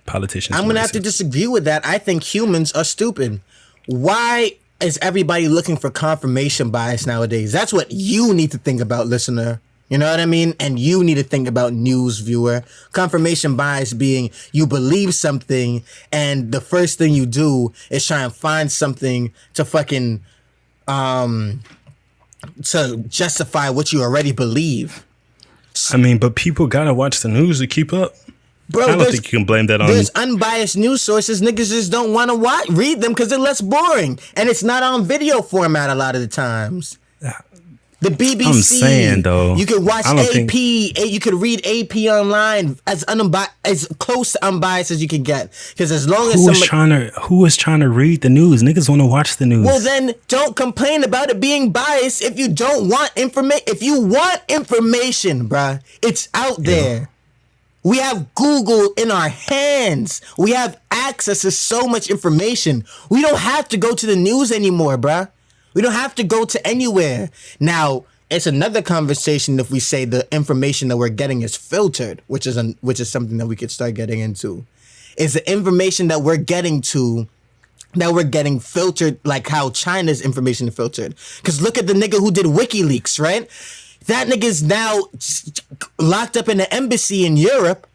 politicians. I'm going to have to disagree with that. I think humans are stupid. Why is everybody looking for confirmation bias nowadays? That's what you need to think about, listener. You know what I mean? And you need to think about news viewer. Confirmation bias being you believe something and the first thing you do is try and find something to fucking to justify what you already believe. I mean, but people gotta watch the news to keep up. Bro, I don't think you can blame that on. There's unbiased news sources. Niggas just don't want to read them because they're less boring. And it's not on video format a lot of the times. The BBC. I'm saying though, you could watch AP. You could read AP online as close to unbiased as you can get. Because as long as who is trying to read the news? Niggas want to watch the news. Well, then don't complain about it being biased if you don't want information. If you want information, bruh, it's out there. We have Google in our hands. We have access to so much information. We don't have to go to the news anymore, bruh. We don't have to go to anywhere. Now, it's another conversation if we say the information that we're getting is filtered, which is something that we could start getting into. Is the information that we're getting filtered like how China's information is filtered? Because look at the nigga who did WikiLeaks, right? That nigga's now locked up in the embassy in Europe,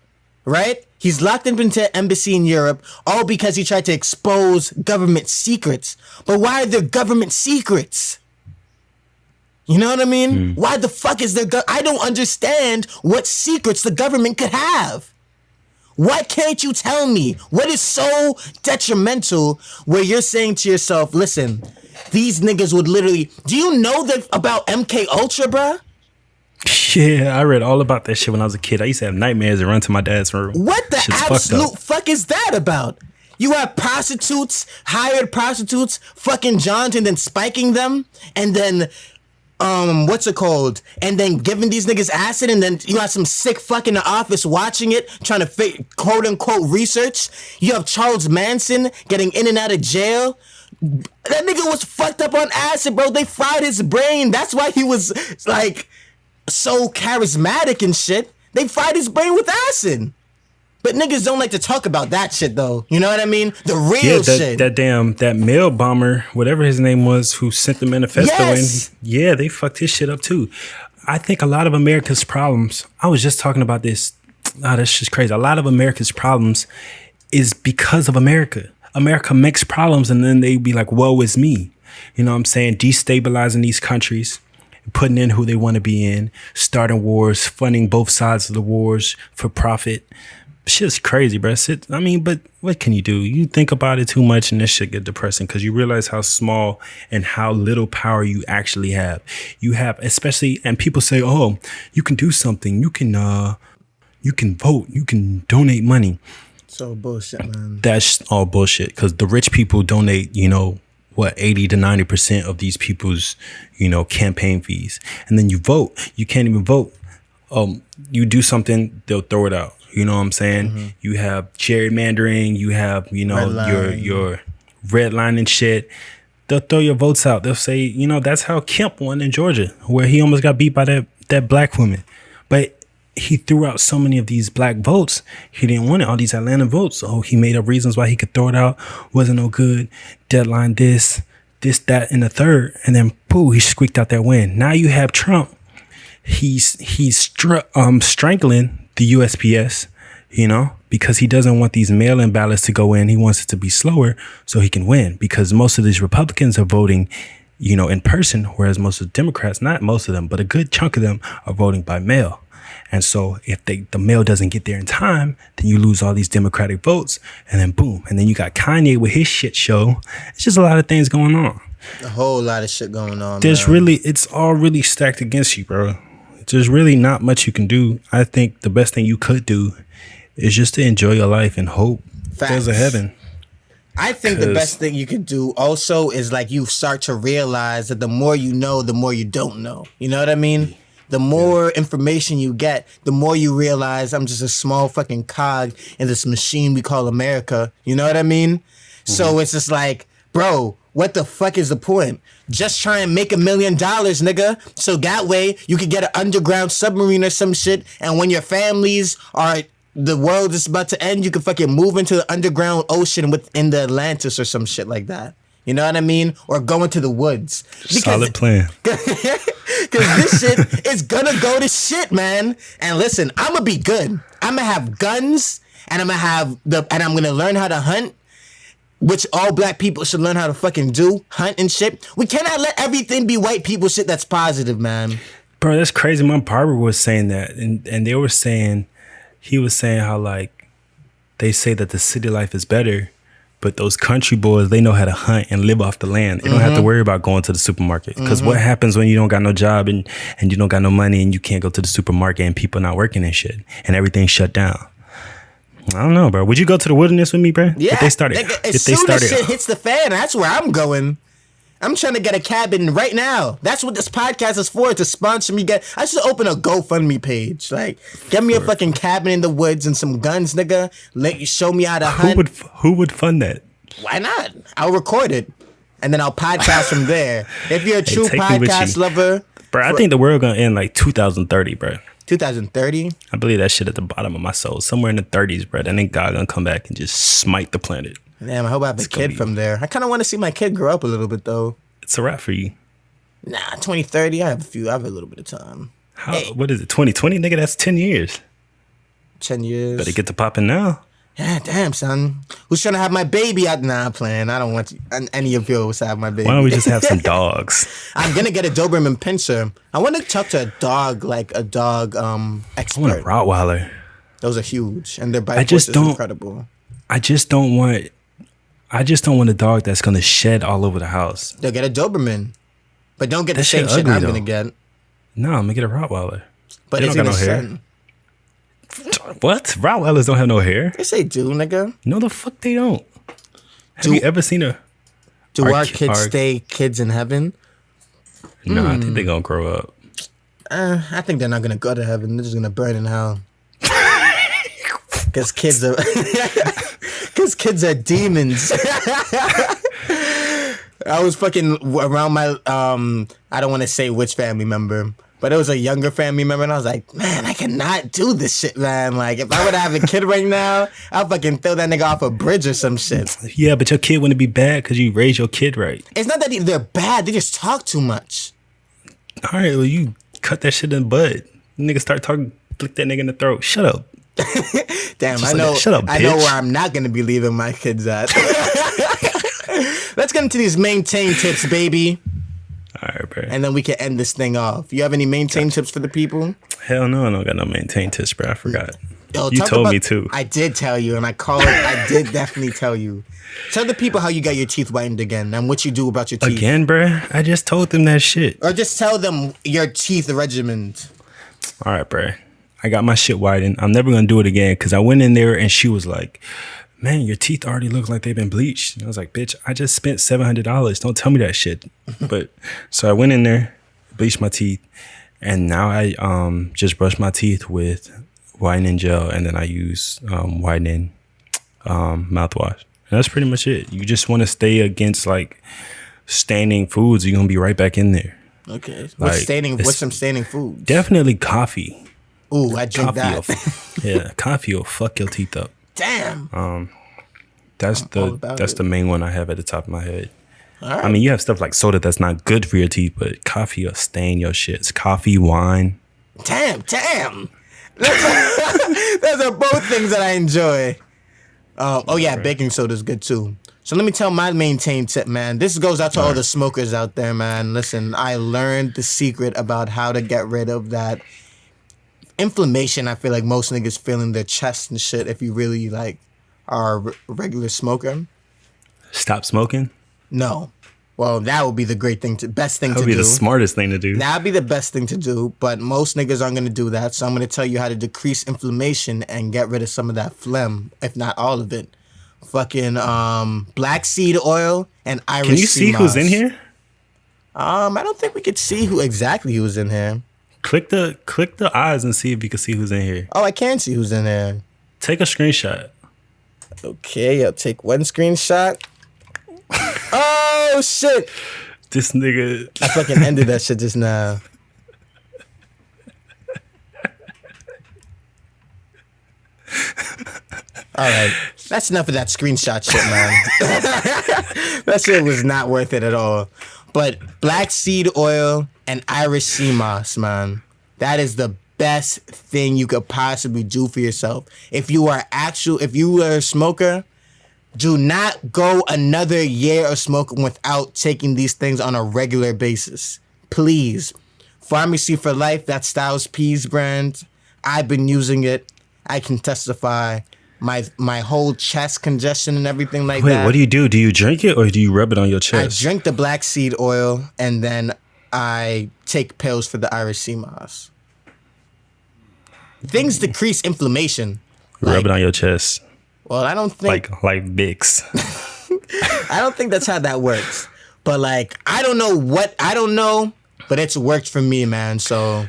right? He's locked up into an embassy in Europe, all because he tried to expose government secrets. But why are there government secrets? You know what I mean? Why the fuck is there? I don't understand what secrets the government could have. Why can't you tell me? What is so detrimental where you're saying to yourself, listen, these niggas would literally... Do you know that about MKUltra, bruh? Yeah, I read all about that shit when I was a kid. I used to have nightmares and run to my dad's room. What the absolute fuck is that about? You have prostitutes, hired prostitutes, fucking Johns and then spiking them, and then, what's it called? And then giving these niggas acid, and then you have some sick fuck in the office watching it, trying to quote unquote research. You have Charles Manson getting in and out of jail. That nigga was fucked up on acid, bro. They fried his brain. That's why he was like... so charismatic and shit. They fried his brain with acid. But niggas don't like to talk about that shit though. You know what I mean? The real shit. That mail bomber, whatever his name was, who sent the manifesto in. They fucked his shit up too. I think a lot of America's problems, I was just talking about this. That's just crazy. A lot of America's problems is because of America. America makes problems and then they be like, woe is me. You know what I'm saying? Destabilizing these countries. Putting in who they want to be in, starting wars, funding both sides of the wars for profit. Shit's crazy, bro. But what can you do? You think about it too much and this shit get depressing because you realize how small and how little power you actually have. You have, especially, and people say, oh, you can do something. You can vote. You can donate money. It's all bullshit, man. That's all bullshit because the rich people donate, 80 to 90% of these people's, campaign fees. And then you vote. You can't even vote. You do something, they'll throw it out. You know what I'm saying? Mm-hmm. You have gerrymandering. You have, your red line and shit. They'll throw your votes out. They'll say, that's how Kemp won in Georgia, where he almost got beat by that black woman. But he threw out so many of these black votes. He didn't want it, all these Atlanta votes. So he made up reasons why he could throw it out. Wasn't no good. Deadline this, that, and the third. And then, boo, he squeaked out that win. Now you have Trump. He's strangling the USPS, because he doesn't want these mail-in ballots to go in. He wants it to be slower so he can win because most of these Republicans are voting in person, whereas most of the Democrats, not most of them, but a good chunk of them are voting by mail. And so if the mail doesn't get there in time, then you lose all these Democratic votes, and then boom. And then you got Kanye with his shit show. It's just a lot of things going on. A whole lot of shit going on. It's all really stacked against you, bro. There's really not much you can do. I think the best thing you could do is just to enjoy your life and hope there's a heaven. I think the best thing you can do also is like you start to realize that the more you know, the more you don't know. You know what I mean? The more information you get, the more you realize I'm just a small fucking cog in this machine we call America. You know what I mean? Mm-hmm. So it's just like, bro, what the fuck is the point? Just try and make $1 million, nigga. So that way you can get an underground submarine or some shit. And when your families are, the world is about to end, you can fucking move into the underground ocean within the Atlantis or some shit like that. You know what I mean? Or go into the woods. Solid plan. Because this shit is gonna go to shit, man. And listen, I'm gonna be good. I'm gonna have guns, and I'm gonna learn how to hunt, which all black people should learn how to fucking do, hunt and shit. We cannot let everything be white people shit that's positive, man. Bro, that's crazy. My barber was saying that, and they were saying, he was saying how like they say that the city life is better. But those country boys, they know how to hunt and live off the land. They don't have to worry about going to the supermarket. Because what happens when you don't got no job and you don't got no money and you can't go to the supermarket and people not working and shit and everything's shut down? I don't know, bro. Would you go to the wilderness with me, bro? Yeah. If they started, as soon as shit hits the fan, that's where I'm going. I'm trying to get a cabin right now. That's what this podcast is for, to sponsor me. I should open a GoFundMe page. Like, get me a fucking cabin in the woods and some guns, nigga. Let you show me how to hunt. Who would fund that? Why not? I'll record it, and then I'll podcast from there. If you're a true podcast lover. Bro, I think the world gonna end like 2030, bro. 2030? I believe that shit at the bottom of my soul. Somewhere in the 30s, bro. Then God gonna come back and just smite the planet. Damn, I hope I have a kid from there. I kind of want to see my kid grow up a little bit, though. It's a wrap for you. Nah, 2030, I have a little bit of time. What is it, 2020? Nigga, that's 10 years. 10 years. Better get to popping now. Yeah, damn, son. Who's trying to have my baby out? Nah, I'm playing. I don't want any of you to have my baby. Why don't we just have some dogs? I'm going to get a Doberman Pinscher. I want to talk to a dog, like a dog expert. I want a Rottweiler. Those are huge, and their bite force is incredible. I just don't want a dog that's gonna shed all over the house. They'll get a Doberman, but don't get the same shit I'm gonna get. No, I'm gonna get a Rottweiler. But they don't got no hair. What? Rottweilers don't have no hair? Yes, they do, nigga. No, the fuck they don't. Have you ever seen a? Do our kids stay kids in heaven? No, I think they're gonna grow up. I think they're not gonna go to heaven. They're just gonna burn in hell. Because kids are demons. I was fucking around my I don't want to say which family member, but it was a younger family member, and I was like, man, I cannot do this shit, man. Like, if I would have a kid right now, I'll fucking throw that nigga off a bridge or some shit. Yeah, but your kid wouldn't be bad because you raised your kid right. It's not that they're bad; they just talk too much. All right, well, you cut that shit in the bud. Nigga start talking, flick that nigga in the throat. Shut up. Damn, just I know. Like, shut up, bitch. I know where I'm not gonna be leaving my kids at. Let's get into these maintain tips, baby. All right, bro. And then we can end this thing off. You have any maintain tips for the people? Hell no, I don't got no maintain tips, bro. I forgot. Yo, you told me too. I did tell you, and I did definitely tell you. Tell the people how you got your teeth whitened again and what you do about your teeth. Again, bro? I just told them that shit. Or just tell them your teeth regimen. All right, bro. I got my shit whitened. I'm never gonna do it again because I went in there and she was like, man, your teeth already look like they've been bleached. And I was like, bitch, I just spent $700. Don't tell me that shit. But so I went in there, bleached my teeth, and now I just brush my teeth with whitening gel, and then I use whitening mouthwash. And that's pretty much it. You just want to stay against like staining foods. You're gonna be right back in there. Okay. What's some staining foods? Definitely coffee. Ooh, I drink that. Yeah, coffee will fuck your teeth up. Damn. That's the main one I have at the top of my head. All right. I mean, you have stuff like soda that's not good for your teeth, but coffee will stain your shit. It's coffee, wine. Damn. Those are both things that I enjoy. Oh yeah, baking soda is good too. So let me tell my maintain tip, man. This goes out to all the smokers out there, man. Listen, I learned the secret about how to get rid of that inflammation. I feel like most niggas feel in their chest and shit if you really like are a regular smoker. Stop smoking? No. Well, that would be the best thing to do. That would be the smartest thing to do. That'd be the best thing to do, but most niggas aren't going to do that. So I'm going to tell you how to decrease inflammation and get rid of some of that phlegm, if not all of it. Fucking black seed oil and Irish Can you see moss. who's in here? I don't think we could see who was in here. Click the eyes and see if you can see who's in here. Oh, I can see who's in there. Take a screenshot. Okay, I'll take one screenshot. Oh shit! This nigga. I fucking ended that shit just now. All right, that's enough of that screenshot shit, man. That shit was not worth it at all. But black seed oil and Irish sea moss, man. That is the best thing you could possibly do for yourself. If you are a smoker, do not go another year of smoking without taking these things on a regular basis. Please. Pharmacy for Life, that Styles P's brand. I've been using it. I can testify. My whole chest congestion and everything like that. Wait, what do you do? Do you drink it or do you rub it on your I chest? drink the black seed oil and then I take pills for the Irish sea moss. Things decrease inflammation. Rub it on your chest. Well, I don't think Like Vicks. I don't think that's how that works. But like I don't know, but it's worked for me, man. So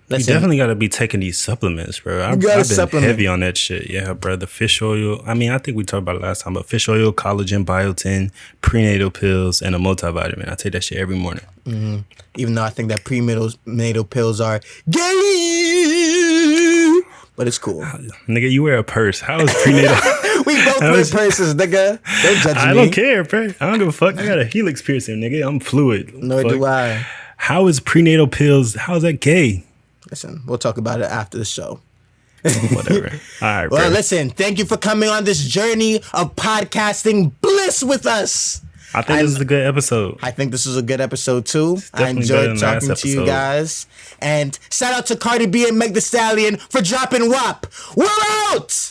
You definitely got to be taking these supplements, bro. I've been heavy on that shit. Yeah, bro. The fish oil. I mean, I think we talked about it last time, but fish oil, collagen, biotin, prenatal pills, and a multivitamin. I take that shit every morning. Mm-hmm. Even though I think that prenatal pills are gay, but it's cool. Nigga, you wear a purse. How is prenatal? We both wear purses, nigga. Don't judge me. I don't care, bro. I don't give a fuck. I got a helix piercing, nigga. I'm fluid. Nor do I. How is prenatal pills? How is that gay? Listen, we'll talk about it after the show. Whatever. All right, bro. Well, listen, thank you for coming on this journey of podcasting bliss with us. I think this is a good episode. I think this was a good episode too. I enjoyed talking to you guys. And shout out to Cardi B and Meg Thee Stallion for dropping WAP. We're out!